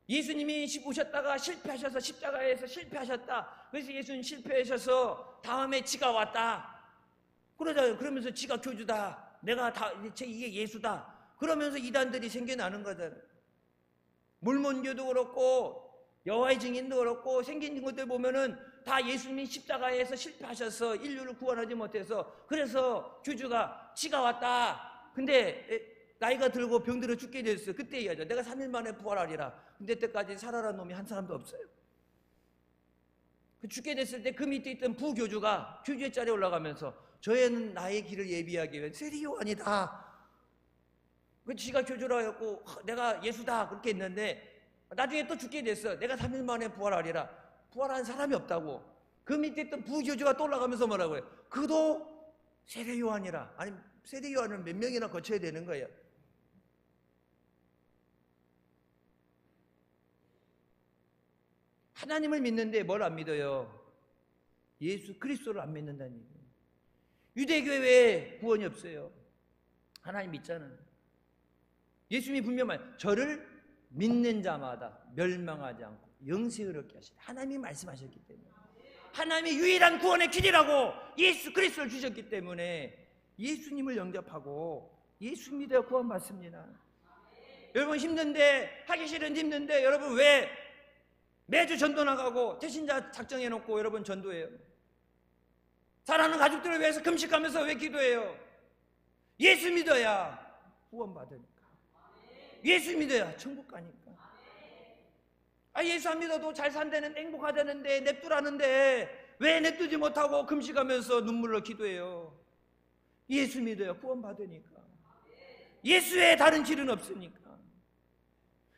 예수님이 오셨다가 실패하셔서 십자가에서 실패하셨다. 그래서 예수님 실패하셔서 다음에 지가 왔다. 그러면서 지가 교주다. 내가 다 이게 예수다. 그러면서 이단들이 생겨나는 거잖아요. 몰몬교도 그렇고 여호와의 증인도 그렇고 생긴 것들 보면은 다 예수님이 십자가에서 실패하셔서 인류를 구원하지 못해서 그래서 교주가 지가 왔다. 근데 나이가 들고 병들어 죽게 됐어요. 그때 얘기하죠. 내가 3일 만에 부활하리라. 근데 때까지 살아난 놈이 한 사람도 없어요. 죽게 됐을 때 그 밑에 있던 부교주가 교주의 자리에 올라가면서 저애는 나의 길을 예비하기 위해 세례 요한이다. 그 지가 교주라 했고 내가 예수다 그렇게 했는데 나중에 또 죽게 됐어. 내가 3일 만에 부활하리라. 부활한 사람이 없다고. 그 밑에 있던 부교주가 또 올라가면서 뭐라고 해요? 그도 세례 요한이라. 아니 세례 요한은 몇 명이나 거쳐야 되는 거예요. 하나님을 믿는데 뭘 안 믿어요? 예수 그리스도를 안 믿는다는 얘기예요. 유대교회 왜 구원이 없어요? 하나님 믿잖아요. 예수님이 분명 저를 믿는 자마다 멸망하지 않고 영생을 얻게 하시다. 하나님이 말씀하셨기 때문에 하나님이 유일한 구원의 길이라고 예수 그리스도를 주셨기 때문에 예수님을 영접하고 예수 믿어야 구원받습니다. 여러분 힘든데 하기 싫은 힘든데 여러분 왜 매주 전도 나가고 태신자 작정해놓고 여러분 전도해요? 사랑하는 가족들을 위해서 금식하면서 왜 기도해요? 예수 믿어야 구원받으니까. 예수 믿어야 천국 가니까. 예수 안 믿어도 잘 산다는데 행복하다는데 냅두라는데 왜 냅두지 못하고 금식하면서 눈물로 기도해요? 예수 믿어야 구원받으니까. 예수의 다른 길은 없으니까.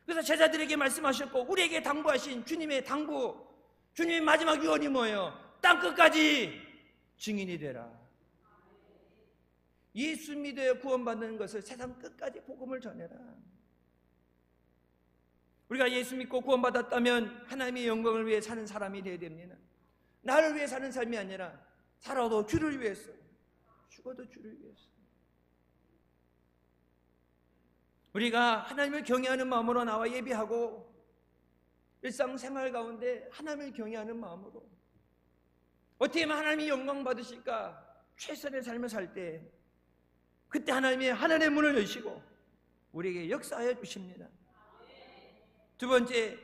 그래서 제자들에게 말씀하셨고 우리에게 당부하신 주님의 당부, 주님의 마지막 유언이 뭐예요? 땅끝까지 증인이 되라. 예수 믿어야 구원받는 것을 세상 끝까지 복음을 전해라. 우리가 예수 믿고 구원받았다면 하나님의 영광을 위해 사는 사람이 되어야 됩니다. 나를 위해 사는 삶이 아니라 살아도 주를 위해서, 죽어도 주를 위해서. 우리가 하나님을 경외하는 마음으로 나와 예배하고 일상생활 가운데 하나님을 경외하는 마음으로 어떻게 하면 하나님이 영광 받으실까? 최선의 삶을 살 때 그때 하나님의 하늘의 문을 여시고 우리에게 역사하여 주십니다. 두 번째,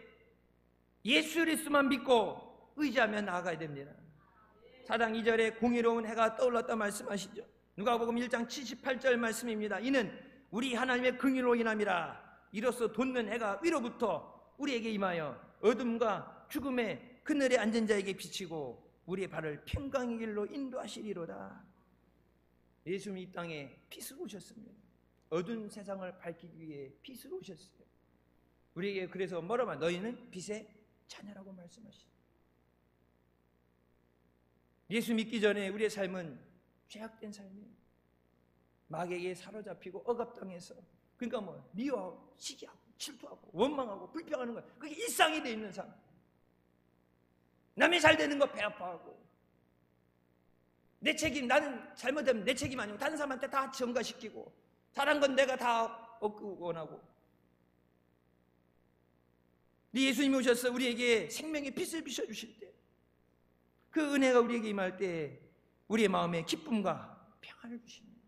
예수 그리스도만 믿고 의지하며 나아가야 됩니다. 4장 2절에 공의로운 해가 떠올랐다 말씀하시죠. 누가복음 1장 78절 말씀입니다. 이는 우리 하나님의 긍휼로 인함이라. 이로써 돋는 해가 위로부터 우리에게 임하여 어둠과 죽음의 그늘에 앉은 자에게 비치고 우리의 발을 평강의 길로 인도하시리로다. 예수님이 이 땅에 빛으로 오셨습니다. 어두운 세상을 밝히기 위해 빛으로 오셨어요. 우리에게 그래서 뭐라고 하면 너희는 빛의 자녀라고 말씀하시죠. 예수 믿기 전에 우리의 삶은 죄악된 삶이에요. 마귀에게 사로잡히고 억압당해서, 그러니까 뭐 미워하고 시기하고 질투하고 원망하고 불평하는 거예요. 그게 일상이 돼 있는 삶. 남이 잘 되는 거 배 아파하고 내 책임, 나는 잘못하면 내 책임 아니고 다른 사람한테 다 전가시키고 잘한 건 내가 다 얻고 원하고. 예수님이 오셔서 우리에게 생명의 빛을 비춰주실 때 그 은혜가 우리에게 임할 때 우리의 마음에 기쁨과 평안을 주십니다.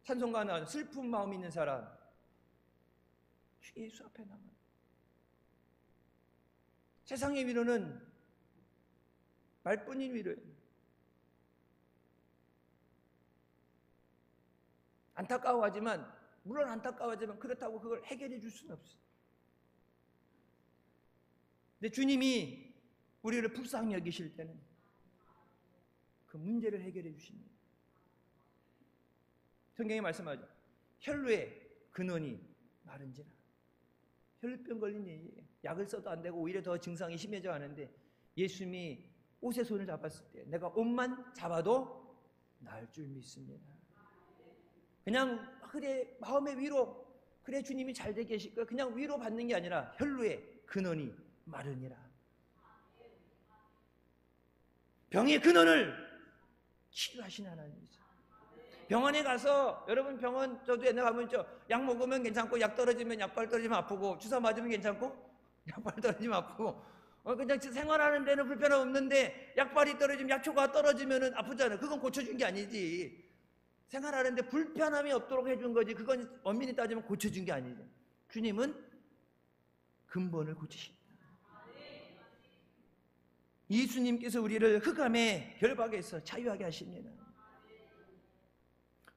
찬송가 나와서 슬픈 마음 있는 사람 주 예수 앞에 나가. 세상의 위로는 말뿐인 위로예요. 안타까워하지만, 물론 안타까워하지만 그렇다고 그걸 해결해 줄 수는 없어요. 근데 주님이 우리를 불쌍히 여기실 때는 그 문제를 해결해 주십니다. 성경에 말씀하죠. 혈루의 근원이 마른지라. 혈루병 걸린 얘기예요. 약을 써도 안 되고 오히려 더 증상이 심해져 가는데 예수님이 옷에 손을 잡았을 때 내가 옷만 잡아도 나을 줄 믿습니다. 그냥 그래 마음의 위로, 그래 주님이 잘 되게 하실 거야, 그냥 위로 받는 게 아니라 혈루의 근원이 마르니라. 병의 근원을 치료하신 하나님이죠. 병원에 가서 여러분 병원 저도 옛날에 가면 약 먹으면 괜찮고 약 떨어지면 약발 떨어지면 아프고 주사 맞으면 괜찮고 약발 떨어지면 아프고 그냥 생활하는 데는 불편함 없는데 약발이 떨어지면 약초가 떨어지면 아프잖아요. 그건 고쳐준 게 아니지. 생활하는데 불편함이 없도록 해준 거지. 그건 엄밀히 따지면 고쳐준 게 아니죠. 주님은 근본을 고치십니다. 예수님께서 우리를 흑암의 결박에서 자유하게 하십니다.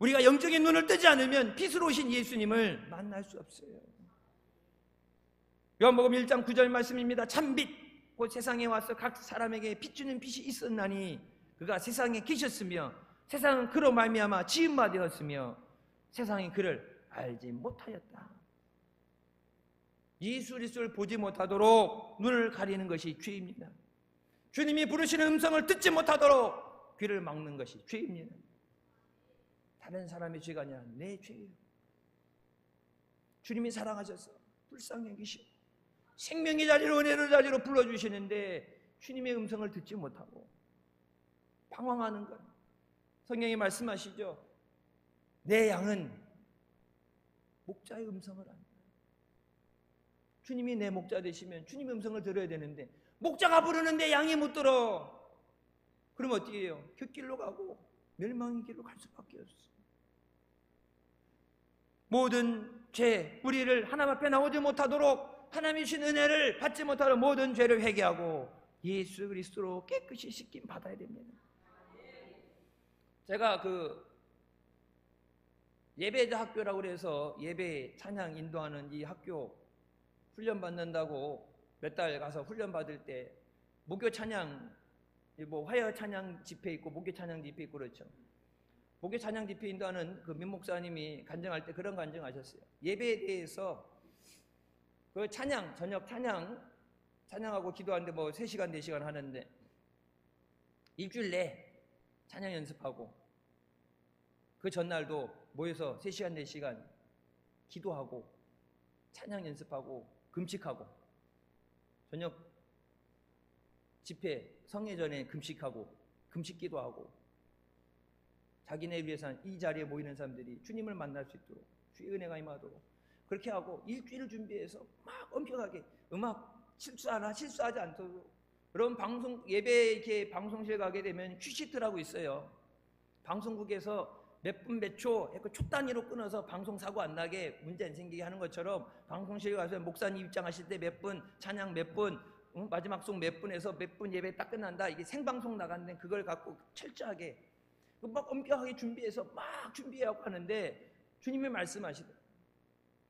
우리가 영적인 눈을 뜨지 않으면 빛으로 오신 예수님을 만날 수 없어요. 요한복음 1장 9절 말씀입니다. 참빛 곧 세상에 와서 각 사람에게 비추는 빛이 있었나니 그가 세상에 계셨으며 세상은 그로 말미암아 지은 바 되었으며 세상이 그를 알지 못하였다. 예수 그리스도를 보지 못하도록 눈을 가리는 것이 죄입니다. 주님이 부르시는 음성을 듣지 못하도록 귀를 막는 것이 죄입니다. 다른 사람의 죄가 아니라 내 죄예요. 주님이 사랑하셔서 불쌍히 여기시고 생명의 자리로 은혜의 자리로 불러주시는데 주님의 음성을 듣지 못하고 방황하는 것. 성경이 말씀하시죠. 내 양은 목자의 음성을 안다. 주님이 내 목자 되시면 주님의 음성을 들어야 되는데 목자가 부르는데 양이 못 들어. 그럼 어떻게 해요? 곁길로 가고 멸망의 길로 갈 수밖에 없어. 모든 죄, 우리를 하나님 앞에 나오지 못하도록 하나님이 주신 은혜를 받지 못하도록 모든 죄를 회개하고 예수 그리스도로 깨끗이 씻김 받아야 됩니다. 제가 예배자 학교라고 그래서 예배 찬양 인도하는 이 학교 훈련 받는다고 몇 달 가서 훈련 받을 때 목요 찬양, 화요 찬양 집회 있고 목요 찬양 집회 있고 그렇죠. 목요 찬양 집회 인도하는 그 민 목사님이 간증할 때 그런 간증하셨어요. 예배에 대해서 그 찬양, 저녁 찬양하고 기도하는데 3시간 4시간 하는데 일주일 내 찬양 연습하고 그 전날도 모여서 3시간 4시간 기도하고 찬양 연습하고 금식하고 저녁 집회 성회 전에 금식하고 금식 기도하고 자기네 위해서 이 자리에 모이는 사람들이 주님을 만날 수 있도록 주의 은혜가 임하도록 그렇게 하고 일주일을 준비해서 막 엄격하게 음악 실수하지 않도록. 그런 예배 이렇게 방송실 가게 되면 큐시트라고 있어요. 방송국에서 몇 분 몇 초 초 단위로 끊어서 방송 사고 안 나게 문제 안 생기게 하는 것처럼 방송실 가서 목사님 입장하실 때 몇 분 찬양 몇 분 마지막 송 몇 분에서 몇 분 예배 딱 끝난다. 이게 생방송 나갔는데 그걸 갖고 철저하게 막 엄격하게 준비해서 막 준비하고 하는데 주님이 말씀하시더라고요.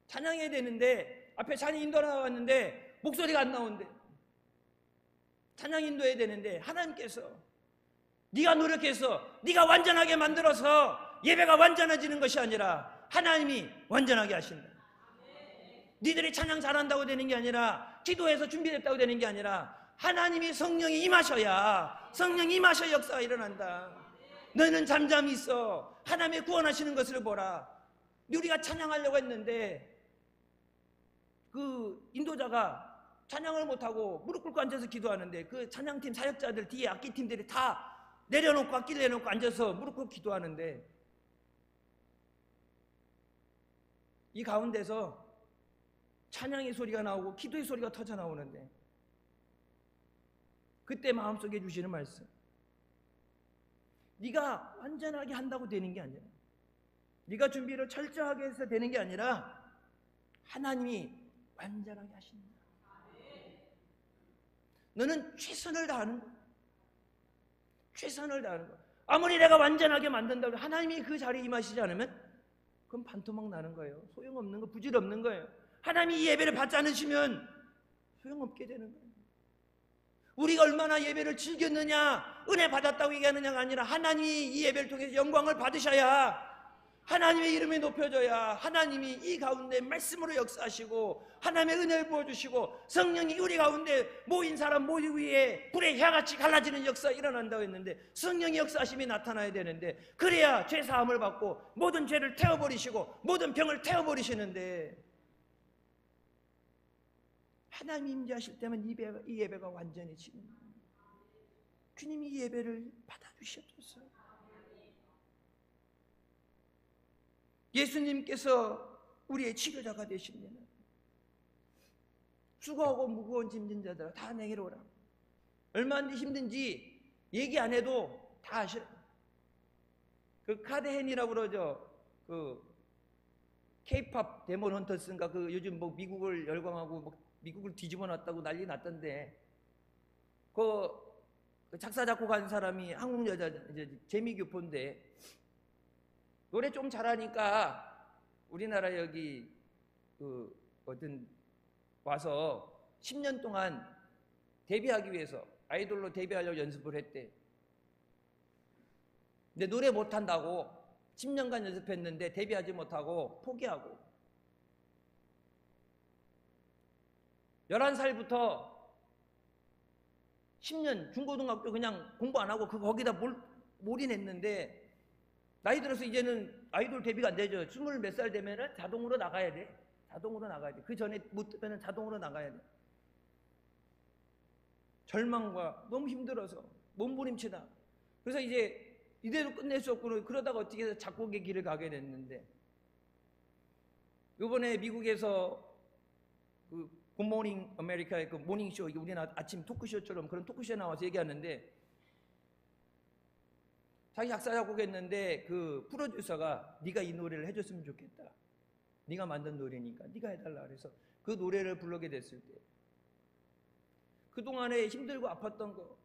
찬양해야 되는데 앞에 찬양 인도 나왔는데 목소리가 안 나오는데 찬양 인도해야 되는데 하나님께서 네가 노력해서 네가 완전하게 만들어서 예배가 완전해지는 것이 아니라 하나님이 완전하게 하신다. 니들이 찬양 잘한다고 되는 게 아니라 기도해서 준비됐다고 되는 게 아니라 하나님이 성령이 임하셔야 역사가 일어난다. 너희는 잠잠히 있어. 하나님의 구원하시는 것을 보라. 우리가 찬양하려고 했는데 그 인도자가 찬양을 못하고 무릎 꿇고 앉아서 기도하는데 그 찬양팀 사역자들 뒤에 악기팀들이 다 내려놓고 악기를 내려놓고 앉아서 무릎 꿇고 기도하는데 이 가운데서 찬양의 소리가 나오고 기도의 소리가 터져 나오는데 그때 마음속에 주시는 말씀, 네가 완전하게 한다고 되는 게 아니라 네가 준비를 철저하게 해서 되는 게 아니라 하나님이 완전하게 하신다. 너는 최선을 다하는 거야. 최선을 다하는 거야. 아무리 내가 완전하게 만든다고 하나님이 그 자리에 임하시지 않으면 그건 반토막 나는 거예요. 소용없는 거, 부질없는 거예요. 하나님이 이 예배를 받지 않으시면 소용없게 되는 거예요. 우리가 얼마나 예배를 즐겼느냐, 은혜 받았다고 얘기하느냐가 아니라 하나님이 이 예배를 통해서 영광을 받으셔야, 하나님의 이름이 높여져야 하나님이 이 가운데 말씀으로 역사하시고 하나님의 은혜를 부어주시고 성령이 우리 가운데 모인 사람 모두 위에 불의 혀같이 갈라지는 역사가 일어난다고 했는데 성령의 역사하심이 나타나야 되는데 그래야 죄사함을 받고 모든 죄를 태워버리시고 모든 병을 태워버리시는데 하나님이 임재하실 때만 이 예배가 완전히 지는 거예요. 주님이 이 예배를 받아주셨어요. 예수님께서 우리의 치료자가 되십니다. 수고하고 무거운 짐진 자들아 다 내게로 오라. 얼마나 힘든지 얘기 안 해도 다 아셔. 그 카드헨이라고 그러죠. 그 K-팝 데몬 헌터스인가 그 요즘 뭐 미국을 열광하고 뭐 미국을 뒤집어 놨다고 난리 났던데 그 작사 작곡한 사람이 한국 여자 이제 재미교포인데 노래 좀 잘하니까 우리나라 여기 그 어떤 와서 10년 동안 데뷔하기 위해서 아이돌로 데뷔하려고 연습을 했대. 근데 노래 못한다고 10년간 연습했는데 데뷔하지 못하고 포기하고 11살부터 10년 중고등학교 그냥 공부 안 하고 거기다 몰인했는데 나이 들어서 이제는 아이돌 데뷔가 안 되죠. 20 몇 살 되면은 자동으로 나가야 돼. 자동으로 나가야 돼. 그 전에 못 뜨면은 자동으로 나가야 돼. 절망과 너무 힘들어서 몸부림치다. 그래서 이제 이대로 끝낼 수 없고 그러다가 어떻게 해서 작곡의 길을 가게 됐는데 이번에 미국에서 그 굿모닝 아메리카의 그 모닝쇼 우리나라 아침 토크쇼처럼 그런 토크쇼에 나와서 얘기하는데 자기 작사 작곡했는데 그 프로듀서가 네가 이 노래를 해줬으면 좋겠다. 네가 만든 노래니까 네가 해달라 그래서 그 노래를 부르게 됐을 때 그동안에 힘들고 아팠던 거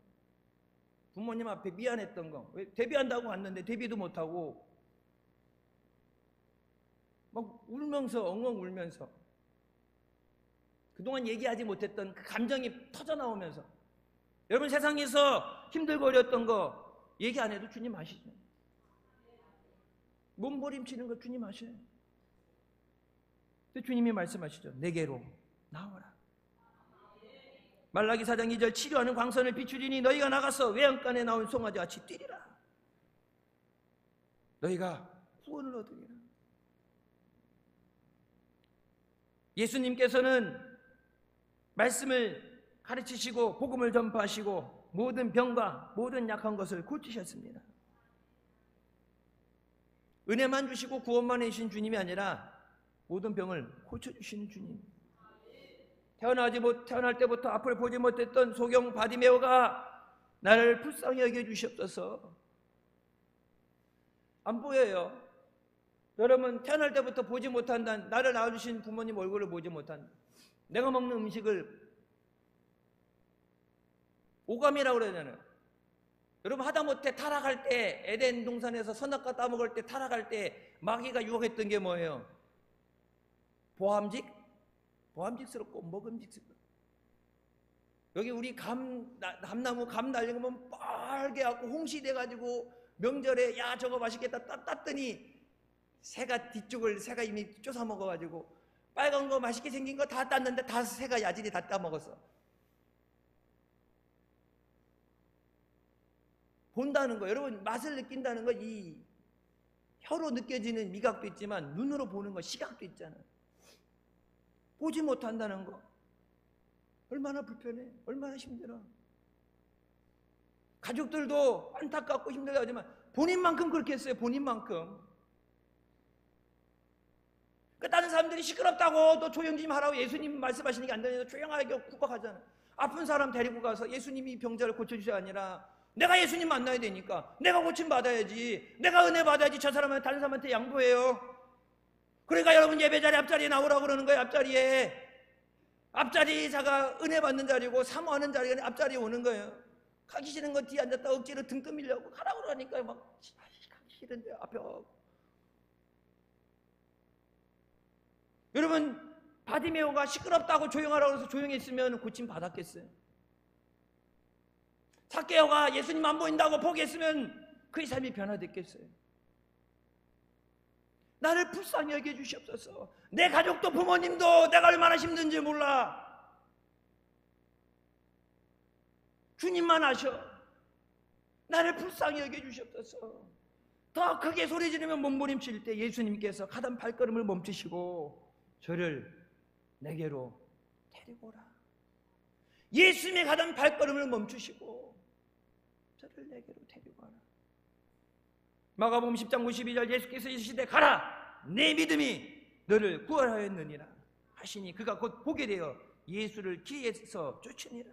부모님 앞에 미안했던 거 왜 데뷔한다고 왔는데 데뷔도 못하고 막 울면서 엉엉 울면서 그동안 얘기하지 못했던 그 감정이 터져나오면서 여러분 세상에서 힘들고 어려웠던 거 얘기 안 해도 주님 아시죠? 몸부림치는 거 주님 아셔요. 주님이 말씀하시죠. 내게로 나오라. 말라기 4장 2절 치료하는 광선을 비추리니 너희가 나가서 외양간에 나온 송아지 같이 뛰리라. 너희가 구원을 얻으리라. 예수님께서는 말씀을 가르치시고 복음을 전파하시고 모든 병과 모든 약한 것을 고치셨습니다. 은혜만 주시고 구원만 해주신 주님이 아니라 모든 병을 고쳐주시는 주님. 태어날 때부터 앞을 보지 못했던 소경 바디메오가 나를 불쌍히 여겨주시옵소서. 안 보여요. 여러분 태어날 때부터 보지 못한다는 나를 낳아주신 부모님 얼굴을 보지 못한다. 내가 먹는 음식을 오감이라고 그러잖아요. 여러분 하다못해 타락할 때 에덴 동산에서 선악과 따먹을 때 타락할 때 마귀가 유혹했던 게 뭐예요? 보암직스럽고 먹음직스럽고 여기 우리 감나무 감 날린 거 보면 빨개 갖고 홍시 돼가지고 명절에 야 저거 맛있겠다 땄더니 새가 이미 쫓아 먹어가지고 빨간 거 맛있게 생긴 거 다 땄는데 다 새가 야질이 다 따먹었어. 본다는 거 여러분 맛을 느낀다는 거 이 혀로 느껴지는 미각도 있지만 눈으로 보는 거 시각도 있잖아요. 보지 못한다는 거 얼마나 불편해, 얼마나 힘들어. 가족들도 안타깝고 힘들다 하지만 본인만큼 그렇게 했어요. 본인만큼. 그러니까 다른 사람들이 시끄럽다고 또 조용 좀 하라고 예수님 말씀하시는 게 안 되니까 조용하게 구박하잖아. 아픈 사람 데리고 가서 예수님이 병자를 고쳐주셔야 아니라 내가 예수님 만나야 되니까 내가 고침 받아야지, 내가 은혜 받아야지. 저 사람은 다른 사람한테 양보해요. 그러니까 여러분 예배 자리 앞자리에 나오라고 그러는 거예요. 앞자리자가 은혜 받는 자리고 사모하는 자리가 앞자리에 오는 거예요. 가기 싫은 거 뒤에 앉았다 억지로 등 떠밀려고 가라고 그러니까 막 가기 싫은데 앞에 와고. 여러분 바디메오가 시끄럽다고 조용하라고 해서 조용히 있으면 고침 받았겠어요? 삭개오가 예수님 안 보인다고 포기했으면 그의 삶이 변화됐겠어요? 나를 불쌍히 여겨주시옵소서. 내 가족도 부모님도 내가 얼마나 힘든지 몰라. 주님만 아셔. 나를 불쌍히 여겨주시옵소서. 더 크게 소리 지르면 몸부림칠 때 예수님께서 가던 발걸음을 멈추시고 저를 내게로 데리고 오라. 예수님의 가던 발걸음을 멈추시고 저를 내게로 데리고 오라. 마가복음 10장 52절 예수께서 이르시되 가라 내 믿음이 너를 구원하였느니라 하시니 그가 곧 보게 되어 예수를 길에서 쫓으니라.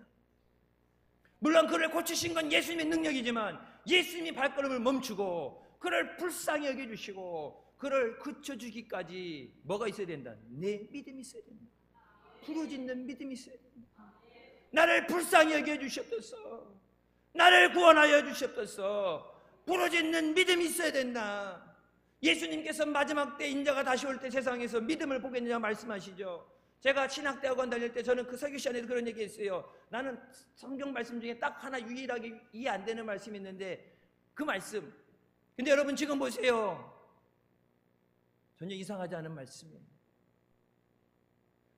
물론 그를 고치신 건 예수님의 능력이지만 예수님이 발걸음을 멈추고 그를 불쌍히 여겨주시고 그를 그쳐주기까지 뭐가 있어야 된다? 내 믿음이 있어야 된다. 부르짖는 믿음이 있어야 된다. 나를 불쌍히 여겨주셨소서. 나를 구원하여 주셨소서. 부르짖는 믿음이 있어야 된다. 예수님께서 마지막 때 인자가 다시 올 때 세상에서 믿음을 보겠느냐 말씀하시죠. 제가 신학대학원 다닐 때 저는 그 설교 시간에도 그런 얘기 했어요. 나는 성경 말씀 중에 딱 하나 유일하게 이해 안 되는 말씀이 있는데 그 말씀. 근데 여러분 지금 보세요. 전혀 이상하지 않은 말씀이에요.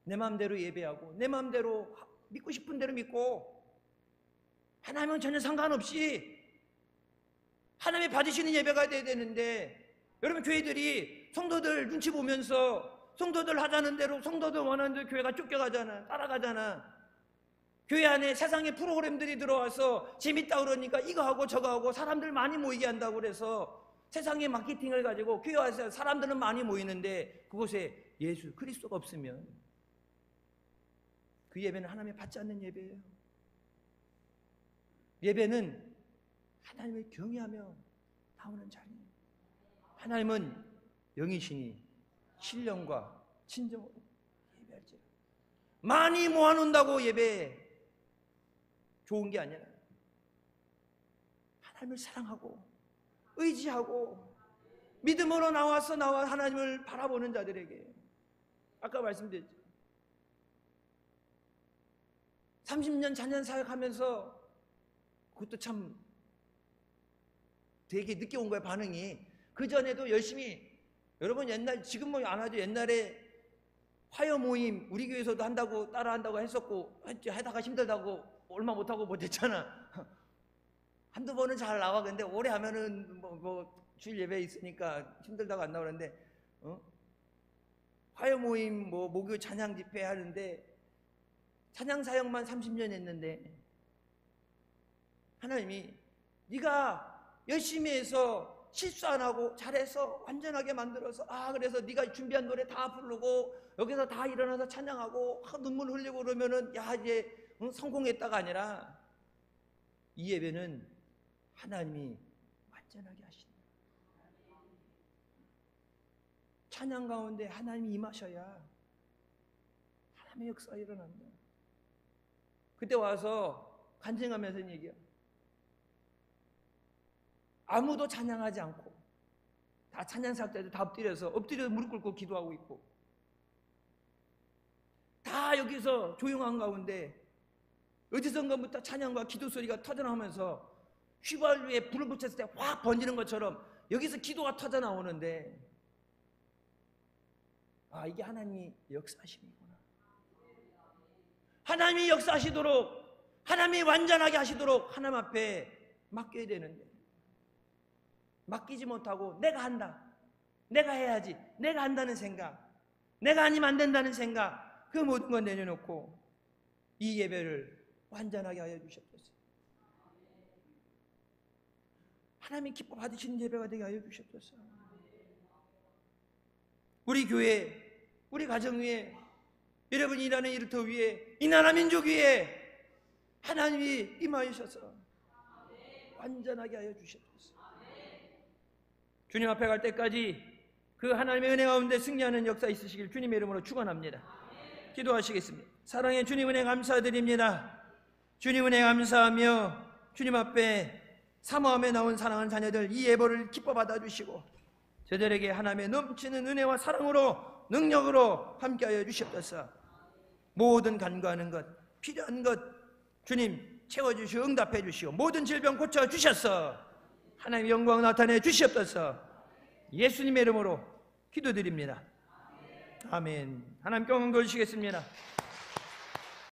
내 마음대로 예배하고 내 마음대로 믿고 싶은 대로 믿고 하나님은 전혀 상관없이 하나님이 받으시는 예배가 돼야 되는데 여러분 교회들이 성도들 눈치 보면서 성도들 하자는 대로 성도들 원하는 대로 교회가 쫓겨가잖아. 따라가잖아. 교회 안에 세상의 프로그램들이 들어와서 재밌다 그러니까 이거 하고 저거 하고 사람들 많이 모이게 한다고 그래서 세상의 마케팅을 가지고 교회 와서 사람들은 많이 모이는데 그곳에 예수 그리스도가 없으면 그 예배는 하나님이 받지 않는 예배예요. 예배는 하나님을 경외하며 나오는 자리예요. 하나님은 영이시니 신령과 진정으로 예배할지라. 많이 모아놓는다고 예배 좋은 게 아니라 하나님을 사랑하고 의지하고 믿음으로 나와서 하나님을 바라보는 자들에게 아까 말씀드렸죠. 30년 자년 사역하면서 그것도 참 되게 늦게 온 거예요. 반응이. 그전에도 열심히 여러분 옛날 지금 뭐 안 하죠. 옛날에 화요 모임 우리 교회에서도 한다고 따라한다고 했었고 하다가 힘들다고 얼마 못하고 못했잖아. 한두 번은 잘 나와. 근데 오래 하면은 뭐 주일 예배 있으니까 힘들다고 안 나오는데 화요 모임 뭐 목요 찬양 집회 하는데 찬양 사역만 30년 했는데 하나님이 네가 열심히 해서 실수 안 하고 잘해서 완전하게 만들어서 그래서 네가 준비한 노래 다 부르고 여기서 다 일어나서 찬양하고 눈물 흘리고 그러면은 야 이제 성공했다가 아니라 이 예배는 하나님이 완전하게 하신다. 찬양 가운데 하나님이 임하셔야 하나님의 역사가 일어난다. 그때 와서 간증하면서 얘기해요. 아무도 찬양하지 않고 다 찬양사역자들 다 엎드려서 무릎 꿇고 기도하고 있고 다 여기서 조용한 가운데 어디선가부터 찬양과 기도 소리가 터져나오면서 휘발유에 불을 붙였을 때 확 번지는 것처럼 여기서 기도가 터져나오는데 이게 하나님이 역사하심이구나. 하나님이 역사하시도록 하나님이 완전하게 하시도록 하나님 앞에 맡겨야 되는데 맡기지 못하고 내가 한다, 내가 해야지, 내가 한다는 생각, 내가 아니면 안 된다는 생각, 그 모든 건 내려놓고 이 예배를 완전하게 하여 주셨소서. 하나님이 기뻐 받으시는 예배가 되게 하여 주셨소서. 우리 교회, 우리 가정 위에, 여러분이 일하는 일터 위에, 이 나라 민족 위에 하나님이 임하셔서 완전하게 하여 주셨소서. 주님 앞에 갈 때까지 그 하나님의 은혜 가운데 승리하는 역사 있으시길 주님의 이름으로 축원합니다. 기도하시겠습니다. 사랑의 주님 은혜 감사드립니다. 주님 은혜 감사하며 주님 앞에 사모함에 나온 사랑하는 자녀들 이 예배를 기뻐 받아주시고 저들에게 하나님의 넘치는 은혜와 사랑으로 능력으로 함께하여 주시옵소서. 모든 간구하는 것 필요한 것 주님 채워주시고 응답해 주시고 모든 질병 고쳐주셔서 하나님의 영광 나타내 주시옵소서. 예수님의 이름으로 기도드립니다. 아멘. 하나님께 영광 돌리시겠습니다.